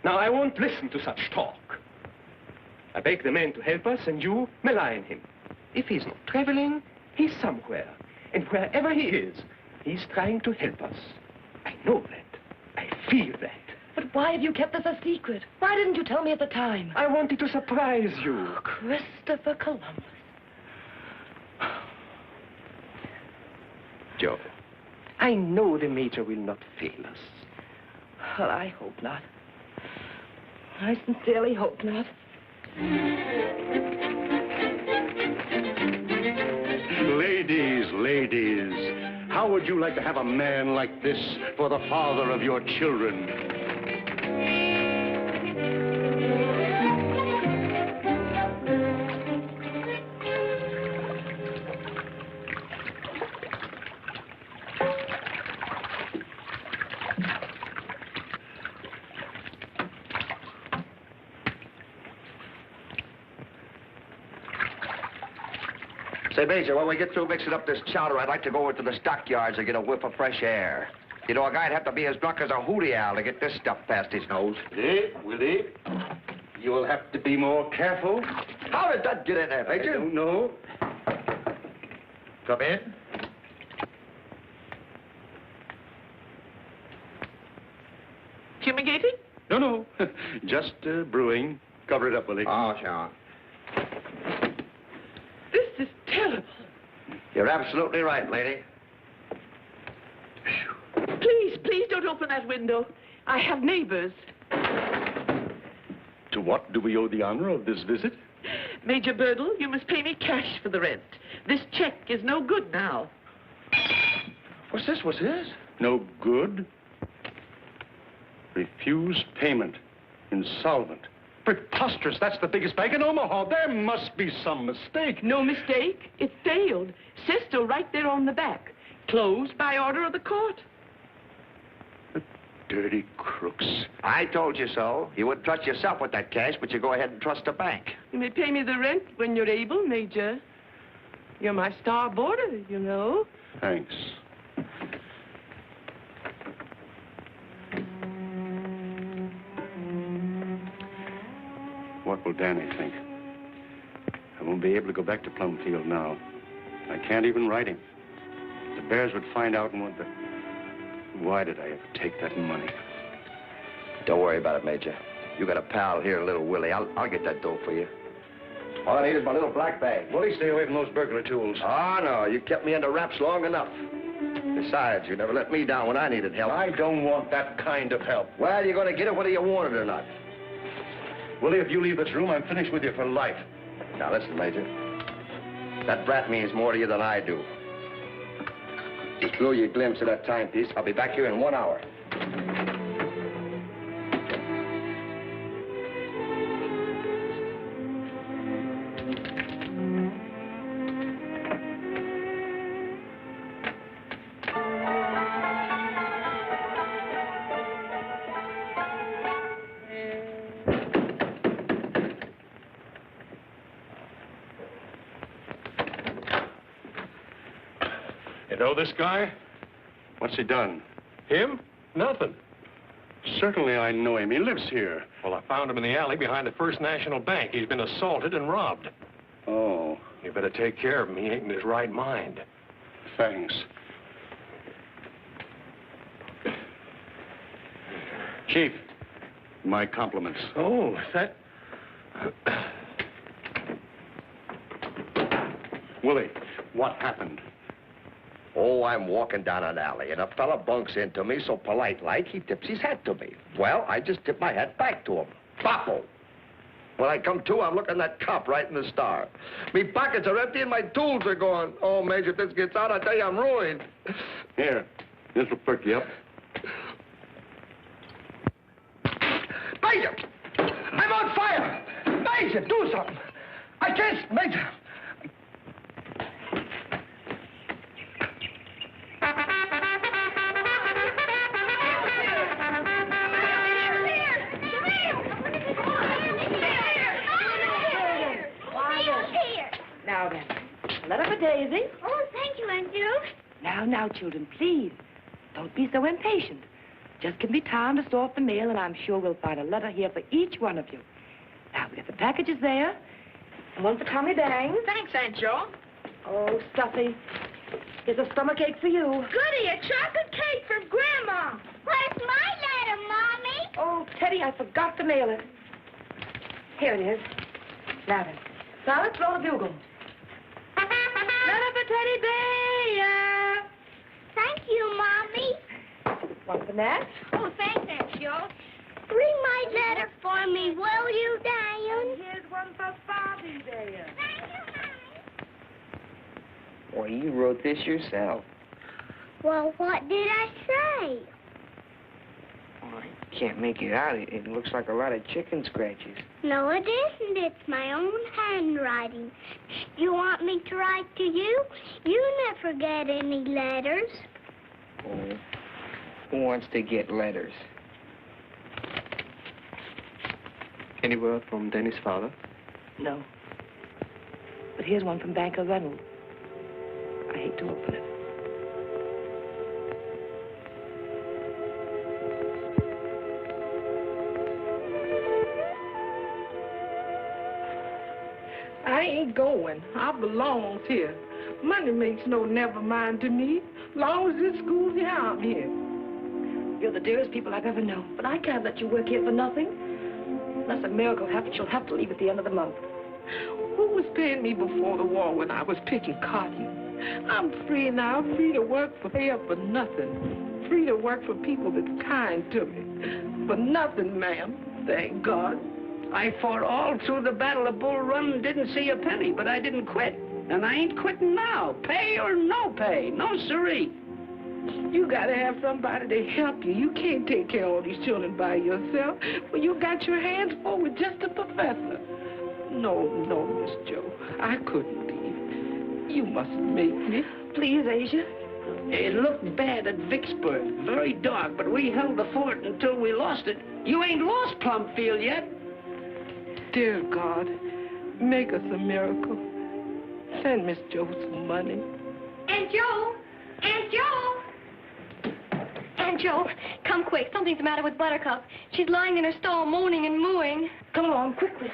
Now, I won't listen to such talk. I beg the man to help us, and you malign him. If he's not traveling, he's somewhere. And wherever he is, he's trying to help us. I know that. I feel that. But why have you kept this a secret? Why didn't you tell me at the time? I wanted to surprise you. Oh, Christopher Columbus. Joe, I know the Major will not fail us. Well, I hope not. I sincerely hope not. Ladies, how would you like to have a man like this for the father of your children? Say, Major, when we get through mixing up this chowder, I'd like to go over to the stockyards and get a whiff of fresh air. You know, a guy'd have to be as drunk as a hootie owl to get this stuff past his nose. Willie, you will have to be more careful. How did that get in there, Major? I don't know. Come in. Fumigating? No. Just brewing. Cover it up, Willie. Oh, sure. This is terrible. You're absolutely right, lady. Please don't open that window. I have neighbors. To what do we owe the honor of this visit? Major Birdle, you must pay me cash for the rent. This check is no good now. What's this? What's this? No good. Refused payment. Insolvent. Preposterous. That's the biggest bank in Omaha. There must be some mistake. No mistake. It failed. Says so right there on the back. Closed by order of the court. The dirty crooks. I told you so. You wouldn't trust yourself with that cash, but you go ahead and trust the bank. You may pay me the rent when you're able, Major. You're my star boarder, you know. Thanks. What will Danny think? I won't be able to go back to Plumfield now. I can't even write him. The Bears would find out and wonder, why did I ever take that money? Don't worry about it, Major. You got a pal here, little Willie. I'll get that dough for you. All I need is my little black bag. Willie, stay away from those burglar tools. Oh, no. You kept me under wraps long enough. Besides, you never let me down when I needed help. I don't want that kind of help. Well, you're going to get it whether you want it or not. Willie, if you leave this room, I'm finished with you for life. Now, listen, Major. That brat means more to you than I do. You blew your glimpse of that timepiece. I'll be back here in 1 hour. You know this guy? What's he done? Him? Nothing. Certainly I know him. He lives here. Well, I found him in the alley behind the First National Bank. He's been assaulted and robbed. Oh, You better take care of him. He ain't in his right mind. thanks. Chief, my compliments. Oh, that... Willie, what happened? Oh, I'm walking down an alley, and a fella bunks into me so polite-like, he tips his hat to me. Well, I just tip my hat back to him. Boppo. When I come to, I'm looking at that cop right in the star. Me pockets are empty and my tools are gone. Oh, Major, if this gets out, I tell you I'm ruined. Here, this will perk you up. Major! I'm on fire! Major, do something! I can't... Major! Now then, let up a daisy. Oh, thank you, Aunt Jude. Now, children, please. Don't be so impatient. Just give me time to sort the mail, and I'm sure we'll find a letter here for each one of you. Now, we got the packages there. And one for Tommy Bangs. Thanks, Aunt Jo. Oh, Stuffy. Here's a stomachache for you. Goody, a chocolate cake for Grandma. Where's my letter, Mommy? Oh, Teddy, I forgot to mail it. Here it is. Now then. Now let's blow the bugle. Letter for Teddy Bear. Thank you, Mom. One for Nat. Oh, thanks, Aunt Joe. Bring my letter for me, will you, Diane? Here's one for Bobby there. Well, you wrote this yourself. Well, what did I say? Oh, I can't make it out. It looks like a lot of chicken scratches. No, it isn't. It's my own handwriting. You want me to write to you? You never get any letters. Oh, who wants to get letters? Any word from Dennis' father? No. But here's one from Banker Reynolds. I hate to open it. I ain't going. I belongs here. Money makes no never mind to me. Long as this school's here, I'm here. You're the dearest people I've ever known, but I can't let you work here for nothing. Unless a miracle happens, you'll have to leave at the end of the month. Who was paying me before the war when I was picking cotton? I'm free now, free to work for pay up for nothing. Free to work for people that's kind to me. For nothing, ma'am. Thank God. I fought all through the Battle of Bull Run and didn't see a penny, but I didn't quit. And I ain't quitting now. Pay or no pay. No siree. You gotta have somebody to help you. You can't take care of all these children by yourself. Well, you got your hands full with just a professor. No, Miss Joe. I couldn't leave. You mustn't make me. Please, Asia. It looked bad at Vicksburg. Very dark, but we held the fort until we lost it. You ain't lost Plumfield yet. Dear God, make us a miracle. Send Miss Joe some money. Aunt Joe! Aunt Joe! Aunt Joe, come quick. Something's the matter with Buttercup. She's lying in her stall, moaning and mooing. Come along, quickly.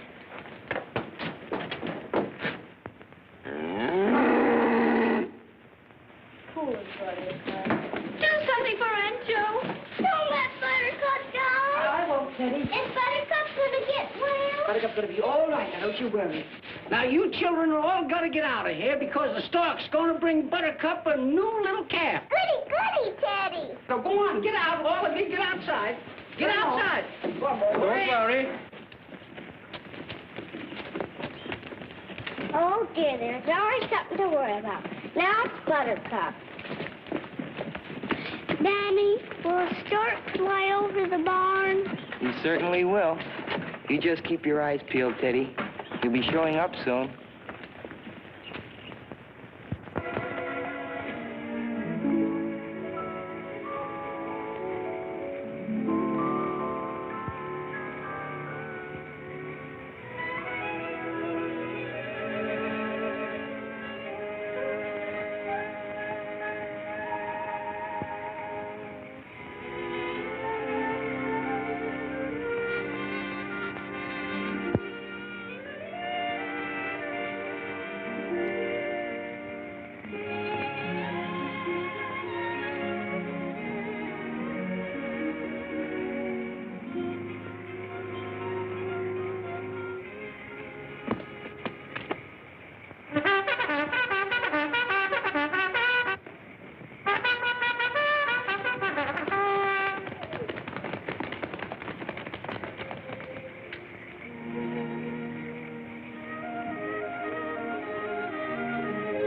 Poor Buttercup. Do something for Aunt Joe. Don't let Buttercup go. I won't, Teddy. Is Buttercup gonna get well? Buttercup's gonna be all right. Now, don't you worry. Now, you children are all got to get out of here because the stork's going to bring Buttercup a new little calf. Goody, goody, Teddy. So go on, get out, all of you, get outside. Get outside. Don't worry. Oh, dear, there's always something to worry about. Now it's Buttercup. Danny, will a stork fly over the barn? You certainly will. You just keep your eyes peeled, Teddy. You'll be showing up soon.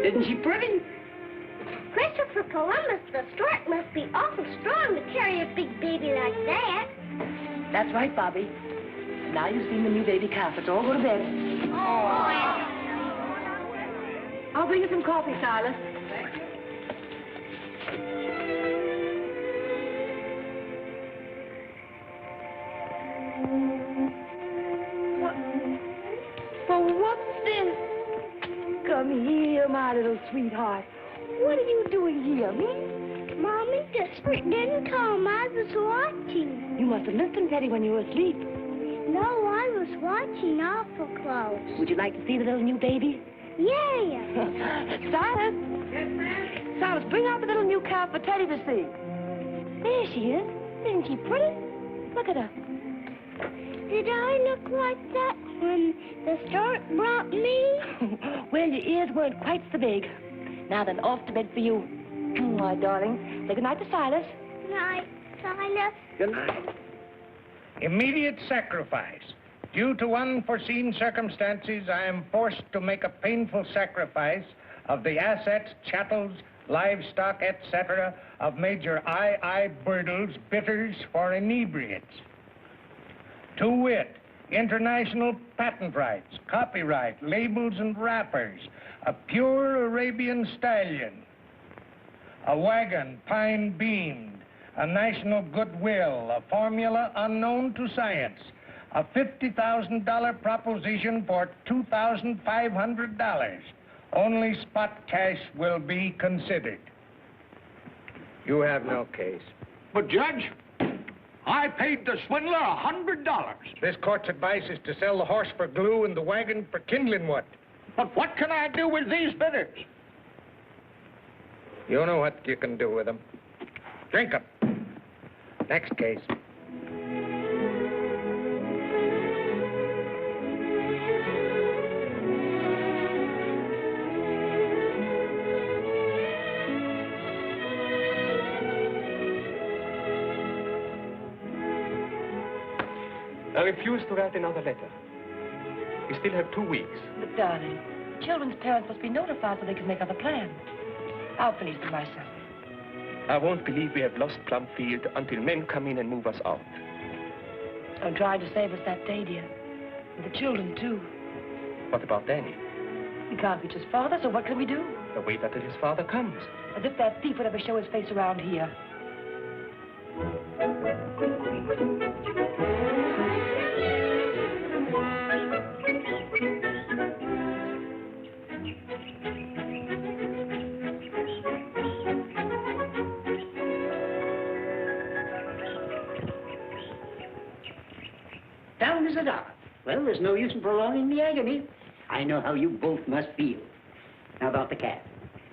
Isn't she pretty? Christopher Columbus, the stork must be awful strong to carry a big baby like that. That's right, Bobby. Now you've seen the new baby calf. Let's all go to bed. I'll bring you some coffee, Silas. Well, what's this? Come here, my little sweetheart. What are you doing here, me? Mommy just didn't come. I was watching. You must have listened, Teddy, when you were asleep. No, I was watching awful close. Would you like to see the little new baby? Yeah. Silas. Yes, ma'am? Silas, bring out the little new calf for Teddy to see. There she is. Isn't she pretty? Look at her. Did I look like that when the stork brought me? Well, your ears weren't quite so big. Now then, off to bed for you. My darling. Say goodnight to Silas. Night. Silas. Good night. Immediate sacrifice. Due to unforeseen circumstances, I am forced to make a painful sacrifice of the assets, chattels, livestock, etc. of Major I. Birdle's bitters for inebriates. To wit, international patent rights, copyright, labels and wrappers, a pure Arabian stallion, a wagon pine-beamed, a national goodwill, a formula unknown to science, a $50,000 proposition for $2,500. Only spot cash will be considered. You have no case. But, Judge, I paid the swindler $100. This court's advice is to sell the horse for glue and the wagon for kindling wood. But what can I do with these bitters? You know what you can do with them. Drink them. Next case. I refuse to write another letter. We still have 2 weeks. But, darling, children's parents must be notified so they can make other plans. I'll finish them myself. I won't believe we have lost Plumfield until men come in and move us out. I'm trying to save us that day, dear. And the children, too. What about Danny? We can't reach his father, so what can we do? Wait until his father comes. As if that thief would ever show his face around here. Down as a dollar. Well, there's no use in prolonging the agony. I know how you both must feel. Now about the cat.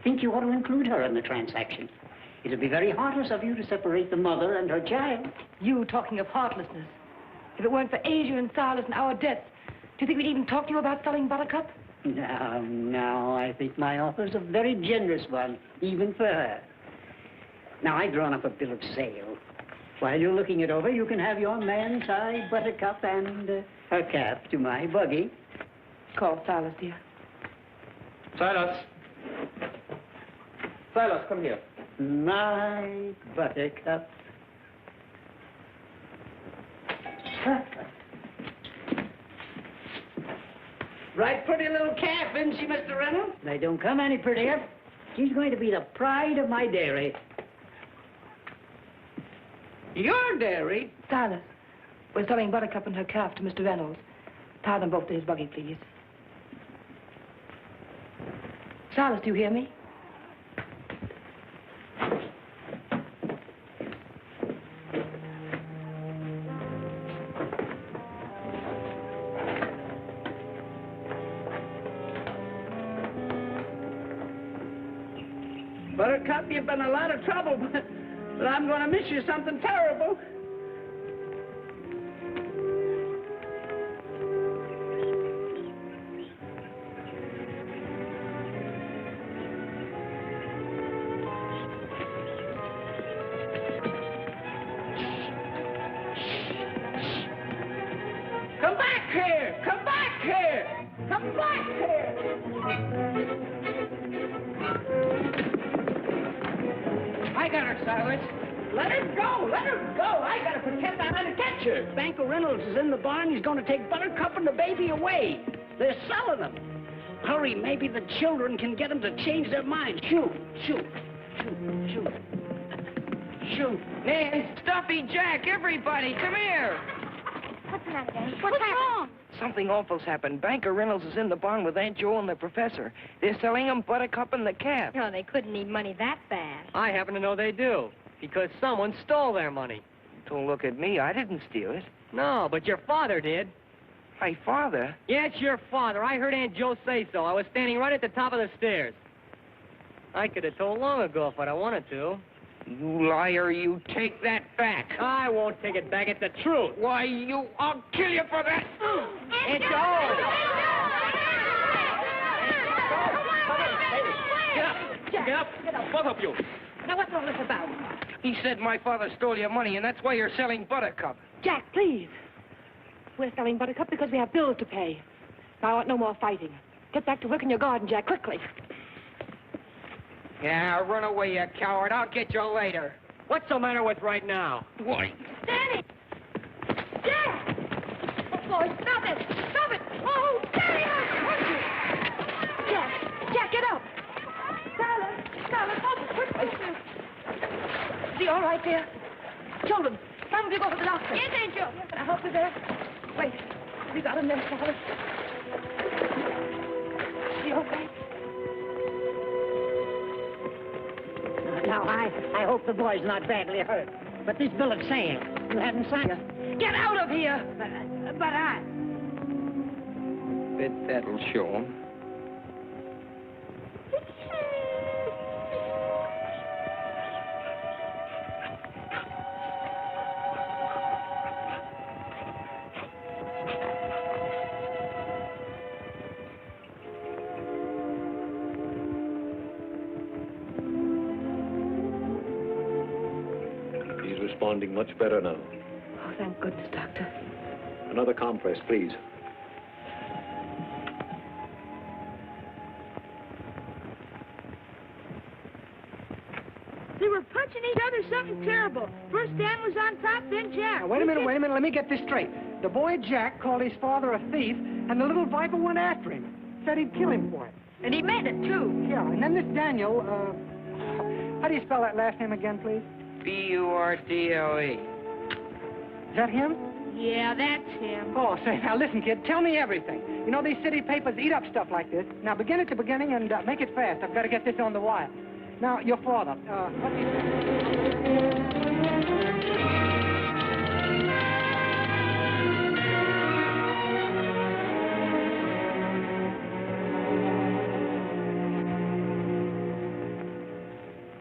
Think you ought to include her in the transaction. It'd be very heartless of you to separate the mother and her child. You talking of heartlessness. If it weren't for Asia and Silas and our debts, do you think we'd even talk to you about selling Buttercup? No, I think my offer's a very generous one, even for her. Now, I've drawn up a bill of sale. While you're looking it over, you can have your man tie Buttercup and her calf to my buggy. Call Silas, dear. Silas. Silas, come here. My Buttercup. Right pretty little calf, isn't she, Mr. Reynolds? They don't come any prettier. She's going to be the pride of my dairy. Your dairy? Silas, we're selling Buttercup and her calf to Mr. Reynolds. Tie them both to his buggy, please. Silas, do you hear me? Buttercup, you've been a lot of trouble, but I'm going to miss you something terrible. Come back here! Come back here! Come back here! I got her, Silas. Let her go! Let her go! I gotta pretend I'm gonna catch her. Banker Reynolds is in the barn. He's gonna take Buttercup and the baby away. They're selling them. Hurry, maybe the children can get them to change their minds. Shoot, shoot, shoot, shoot. Shoot. Nan, Stuffy, Jack, everybody, come here. What's the matter, Daddy? What's wrong? Something awful's happened. Banker Reynolds is in the barn with Aunt Jo and the professor. They're selling them Buttercup and the calf. No, they couldn't need money that bad. I happen to know they do, because someone stole their money. Don't look at me. I didn't steal it. No, but your father did. My father? Yeah, it's your father. I heard Aunt Jo say so. I was standing right at the top of the stairs. I could have told long ago if I'd have wanted to. You liar, you take that back. I won't take it back. It's the truth. Why, I'll kill you for that. Aunt Jo! Get up! Get up! Both of you. Now, what's all this about? He said my father stole your money, and that's why you're selling Buttercup. Jack, please. We're selling Buttercup because we have bills to pay. Now, I want no more fighting. Get back to work in your garden, Jack, quickly. Yeah, run away, you coward. I'll get you later. What's the matter with right now? Why? Danny! Jack! Oh, boy, stop it! Stop it! Oh, Danny, I'll hurt you! Jack, get up! Silas, help us, quickly! Is he all right, dear? Children, some of you go for the doctor. Yes, Aunt Jo. Can I help you there? Wait. Have you got him there, Silas? Is he okay? Now, I hope the boy's not badly hurt. But this bill of sale, you haven't signed it. Get out of here! But I... Bet that'll show him. Responding much better now. Oh, thank goodness, Doctor. Another compress, please. They were punching each other something terrible. First Dan was on top, then Jack. Now, wait a minute. Let me get this straight. The boy Jack called his father a thief, and the little viper went after him. Said he'd kill him for it. And he meant it, too. Yeah, and then this Daniel, how do you spell that last name again, please? B-U-R-D-L-E. Is that him? Yeah, that's him. Oh, say, now listen, kid, tell me everything. You know, these city papers eat up stuff like this. Now, begin at the beginning and make it fast. I've got to get this on the wire. Now, your father, what do you think?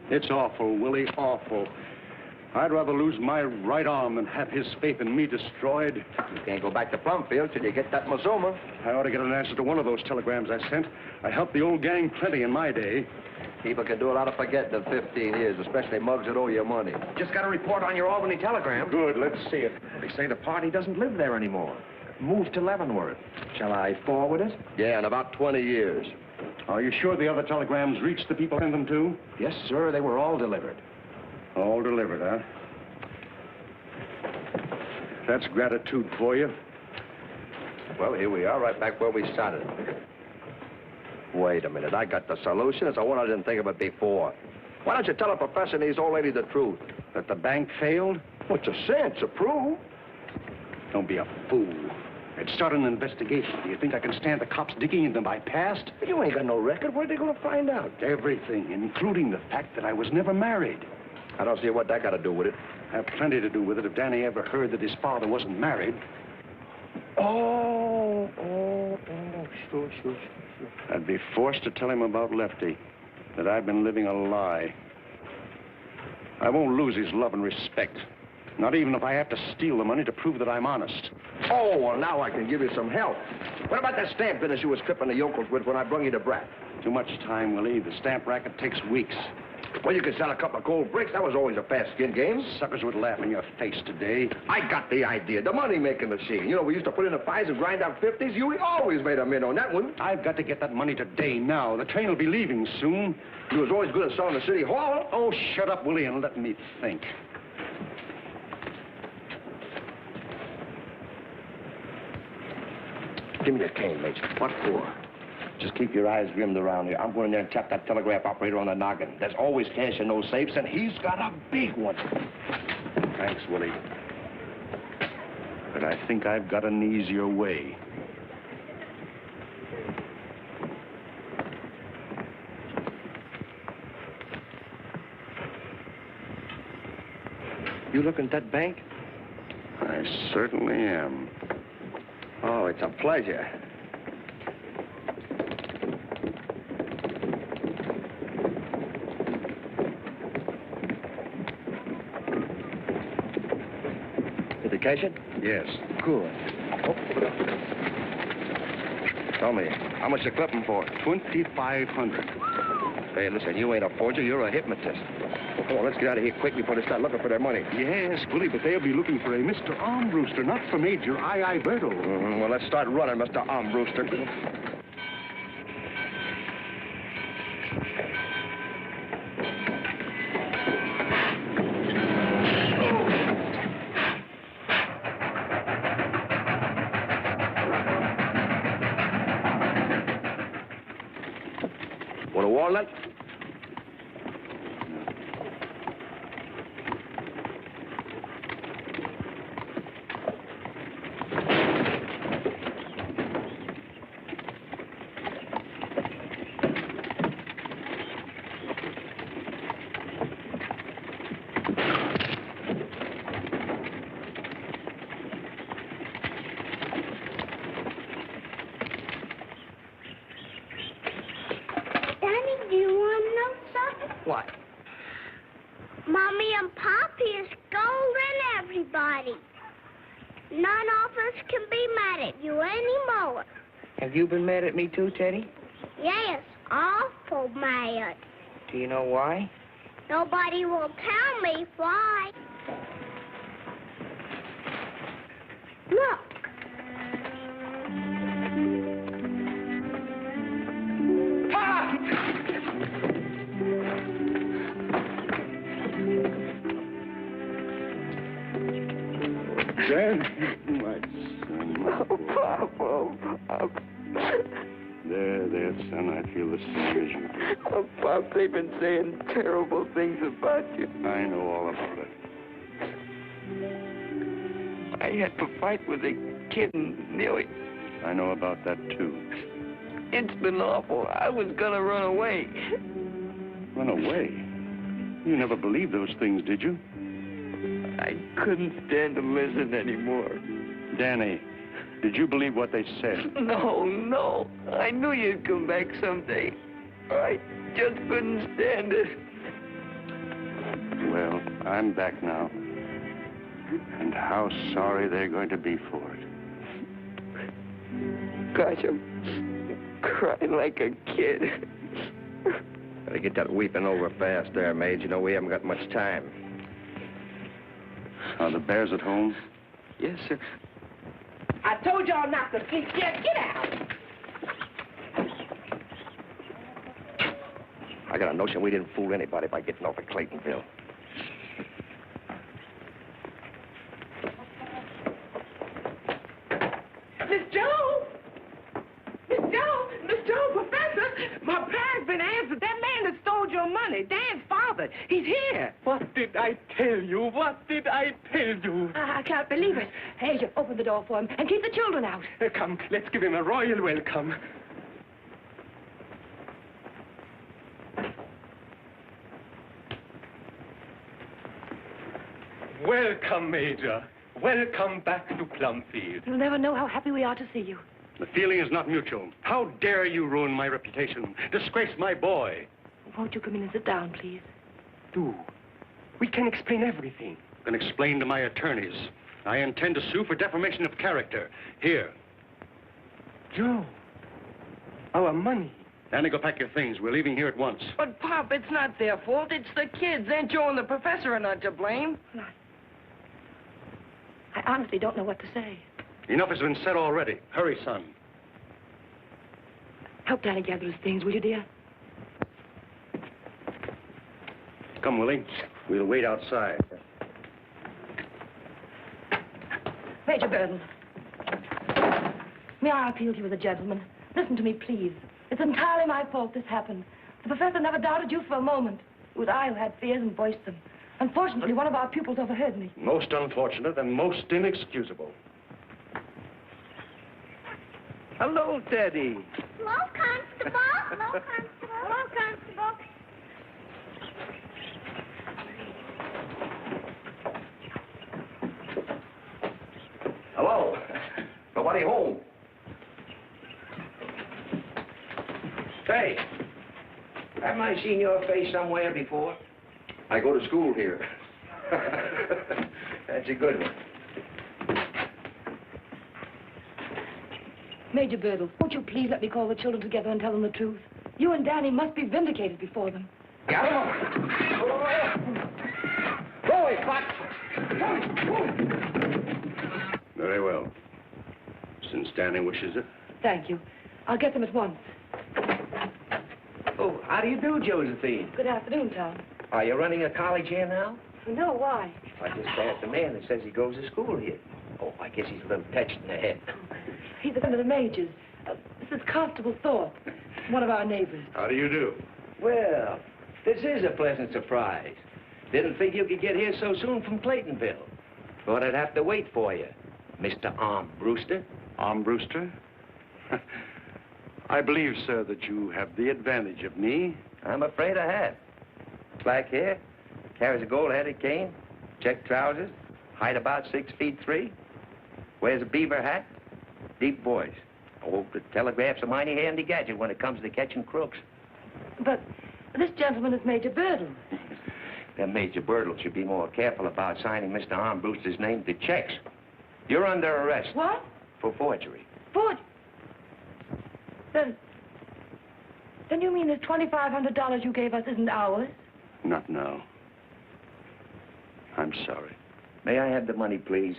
It's awful, Willie, awful. I'd rather lose my right arm than have his faith in me destroyed. You can't go back to Plumfield till you get that Mazoma. I ought to get an answer to one of those telegrams I sent. I helped the old gang plenty in my day. People can do a lot of forgetting in 15 years, especially mugs that owe you money. Just got a report on your Albany telegram. Good, let's see it. They say the party doesn't live there anymore. Moved to Leavenworth. Shall I forward it? Yeah, in about 20 years. Are you sure the other telegrams reached the people sent them to? Yes, sir. They were all delivered. All delivered, huh? That's gratitude for you. Well, here we are, right back where we started. Wait a minute. I got the solution. It's the one I didn't think of it before. Why don't you tell a professor and his old lady the truth? That the bank failed? What's a sense? A proof? Don't be a fool. I'd start an investigation. Do you think I can stand the cops digging into my past? But you ain't got no record. What are they going to find out? Everything, including the fact that I was never married. I don't see what that got to do with it. Have plenty to do with it if Danny ever heard that his father wasn't married. Sure. I'd be forced to tell him about Lefty, that I've been living a lie. I won't lose his love and respect, not even if I have to steal the money to prove that I'm honest. Oh, well, now I can give you some help. What about that stamp business you was tripping the yokels with when I brung you to Brat? Too much time, Willie. The stamp racket takes weeks. Well, you could sell a couple of cold bricks. That was always a fast skin game. Suckers would laugh in your face today. I got the idea. The money-making machine. You know, we used to put in the 5s and grind out 50s. You always made a mint on that one. I've got to get that money today, now. The train will be leaving soon. You was always good at selling the city hall. Oh, shut up, Willie, and let me think. Give me your cane, Major. What for? Just keep your eyes rimmed around here. I'm going in there and tap that telegraph operator on the noggin. There's always cash in those safes, and he's got a big one. Thanks, Willie. But I think I've got an easier way. You looking at that bank? I certainly am. Oh, it's a pleasure. Did they cash it? Yes. Good. Oh. Tell me, how much you clip him for? $2,500. Hey, listen, you ain't a forger, you're a hypnotist. Come on, let's get out of here quick before they start looking for their money. Yes, Willie, but they'll be looking for a Mr. Armbruster, not for Major I. Bertle. Well, let's start running, Mr. Armbruster. Want a walnut? Danny, do you want to know something? What? Mommy and Poppy is scolding everybody. None of us can be mad at you anymore. Have you been mad at me too, Teddy? Yes, awful mad. Do you know why? Nobody will tell me why. Look. Dan, my son. Oh, Pop. There, son, I feel the same as you do. Oh, Pop, they've been saying terrible things about you. I know all about it. I had to fight with a kid and nearly... I know about that, too. It's been awful. I was gonna run away. Run away? You never believed those things, did you? I couldn't stand to listen anymore. Danny, did you believe what they said? No. I knew you'd come back someday. I just couldn't stand it. Well, I'm back now. And how sorry they're going to be for it. Gosh, I'm crying like a kid. Better get that weeping over fast there, Mage. You know, we haven't got much time. Are the bears at home? Yes, sir. I told y'all not to sleep yet. Get out. I got a notion we didn't fool anybody by getting off at Claytonville. Miss Joe, Professor, my prayer's been answered. That man that stole your money, Dan's father, he's here. What did I tell you? What did I tell you? I can't believe it. Hey, you open the door for him and keep the children out. Come, let's give him a royal welcome. Welcome, Major. Welcome back to Plumfield. You'll never know how happy we are to see you. The feeling is not mutual. How dare you ruin my reputation, disgrace my boy? Won't you come in and sit down, please? Do. We can explain everything. Then explain to my attorneys. I intend to sue for defamation of character. Here. Joe, our money. Danny, go pack your things. We're leaving here at once. But, Pop, it's not their fault. It's the kids. Aunt Joe and the professor are not to blame. I honestly don't know what to say. Enough has been said already. Hurry, son. Help Danny gather his things, will you, dear? Come, Willie. We'll wait outside. Major Burton. May I appeal to you as a gentleman? Listen to me, please. It's entirely my fault this happened. The professor never doubted you for a moment. It was I who had fears and voiced them. Unfortunately, one of our pupils overheard me. Most unfortunate and most inexcusable. Hello, Teddy. Hello, Constable. Hello, Constable. Hello, Constable. Hello? Nobody home. Hey, haven't I seen your face somewhere before? I go to school here. That's a good one. Major Birdle, won't you please let me call the children together and tell them the truth? You and Danny must be vindicated before them. Go away, Fox. Very well. Since Danny wishes it. Thank you. I'll get them at once. Oh, how do you do, Josephine? Good afternoon, Tom. Are you running a college here now? No, why? I just asked a man that says he goes to school here. Oh, I guess he's a little touched in the head. He's a friend of the Major's. This is Constable Thorpe, one of our neighbors. How do you do? Well, this is a pleasant surprise. Didn't think you could get here so soon from Claytonville. Thought I'd have to wait for you. Mr. Arm Brewster. Arm Brewster? I believe, sir, that you have the advantage of me. I'm afraid I have. Black hair, carries a gold-headed cane, check trousers, height about 6'3", wears a beaver hat, deep voice. Oh, the telegraph's a mighty handy gadget when it comes to catching crooks. But this gentleman is Major Birdle. Then Major Birdle should be more careful about signing Mr. Arm Brewster's name to checks. You're under arrest. What? For forgery. Then you mean the $2,500 you gave us isn't ours? Not now. I'm sorry. May I have the money, please?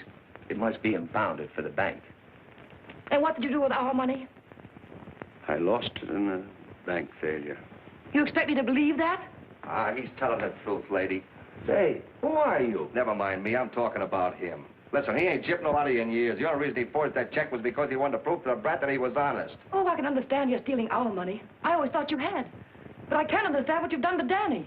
It must be impounded for the bank. And what did you do with our money? I lost it in a bank failure. You expect me to believe that? Ah, he's telling the truth, lady. Say, who are you? Never mind me. I'm talking about him. Listen, he ain't gypped nobody in years. The only reason he forged that check was because he wanted to prove to the brat that he was honest. Oh, I can understand you're stealing our money. I always thought you had. But I can't understand what you've done to Danny.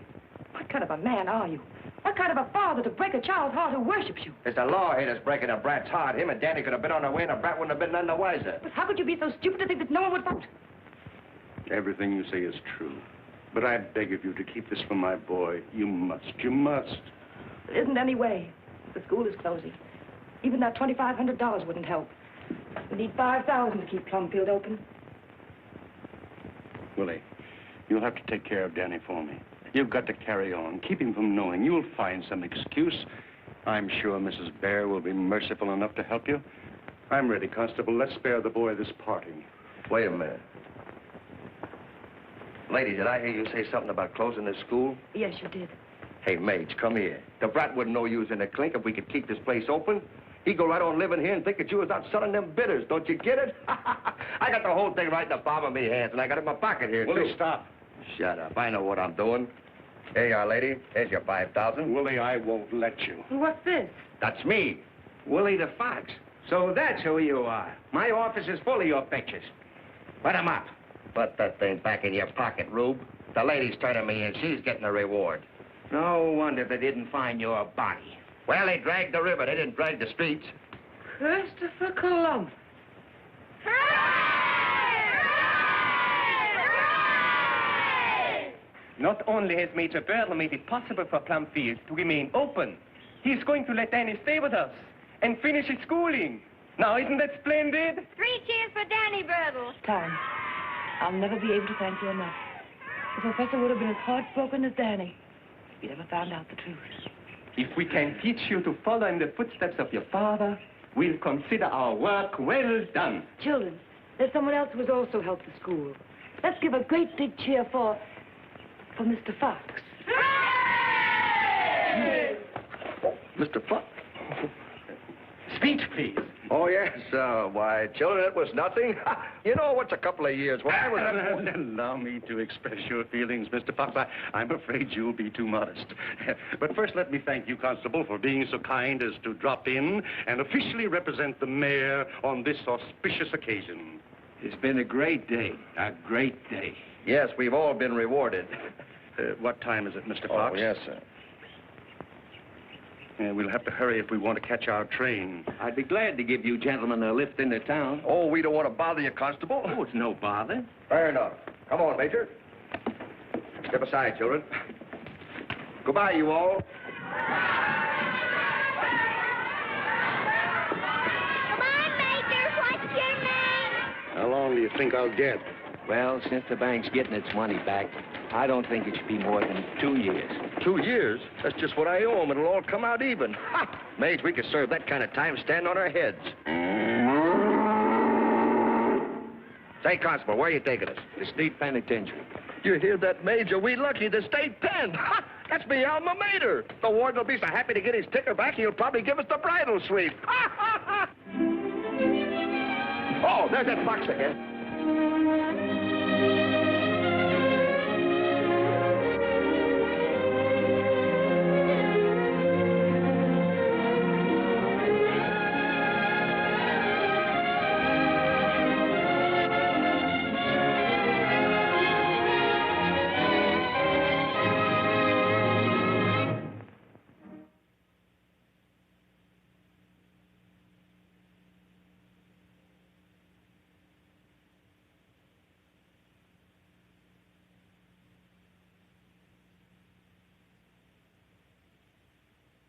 What kind of a man are you? What kind of a father to break a child's heart who worships you? It's the law here that's breaking the brat's heart. Him and Danny could have been on their way and the brat wouldn't have been none the wiser. But how could you be so stupid to think that no one would vote? Everything you say is true. But I beg of you to keep this from my boy. You must. You must. There isn't any way. The school is closing. Even that $2,500 wouldn't help. We need $5,000 to keep Plumfield open. Willie, you'll have to take care of Danny for me. You've got to carry on. Keep him from knowing. You'll find some excuse. I'm sure Mrs. Bear will be merciful enough to help you. I'm ready, Constable. Let's spare the boy this parting. Wait a minute. Lady, did I hear you say something about closing this school? Yes, you did. Hey, Mage, come here. The brat wouldn't know you was in the clink if we could keep this place open. He'd go right on living here and think that you was out selling them bitters. Don't you get it? I got the whole thing right in the palm of me hands, and I got it in my pocket here, Willie, too. stop. Shut up. I know what I'm doing. Here you are, lady. Here's your 5,000. Willie, I won't let you. What's this? That's me. Willie the Fox. So that's who you are. My office is full of your pictures. Put 'em up. Put that thing back in your pocket, Rube. The lady's turning me in. She's getting a reward. No wonder they didn't find your body. Well, they dragged the river. They didn't drag the streets. Christopher Columbus. Not only has Major Birdle made it possible for Plumfield to remain open, he's going to let Danny stay with us and finish his schooling. Now, isn't that splendid? 3 cheers for Danny Birdle. Time. I'll never be able to thank you enough. The professor would have been as heartbroken as Danny if he'd ever found out the truth. If we can teach you to follow in the footsteps of your father, we'll consider our work well done. Children, there's someone else who has also helped the school. Let's give a great big cheer for Mr. Fox. Mr. Fox. Speech, please. Oh, yes. Why, children, it was nothing. You know, what's a couple of years? When I was... Allow me to express your feelings, Mr. Fox. I'm afraid you'll be too modest. But first, let me thank you, Constable, for being so kind as to drop in and officially represent the mayor on this auspicious occasion. It's been a great day. A great day. Yes, we've all been rewarded. What time is it, Mr. Fox? Oh, yes, sir. We'll have to hurry if we want to catch our train. I'd be glad to give you gentlemen a lift into town. Oh, we don't want to bother you, Constable. Oh, it's no bother. Fair enough. Come on, Major. Step aside, children. Goodbye, you all. Come on, Major. What's your name? How long do you think I'll get? Well, since the bank's getting its money back, I don't think it should be more than 2 years. 2 years? That's just what I owe them. It'll all come out even. Ha! Mage, we could serve that kind of time standing on our heads. Say, Constable, where are you taking us? The state penitentiary. You hear that, Major? We lucky the state pen. Ha! That's me alma mater. The warden will be so happy to get his ticker back, he'll probably give us the bridal sweep. Oh, there's that fox again.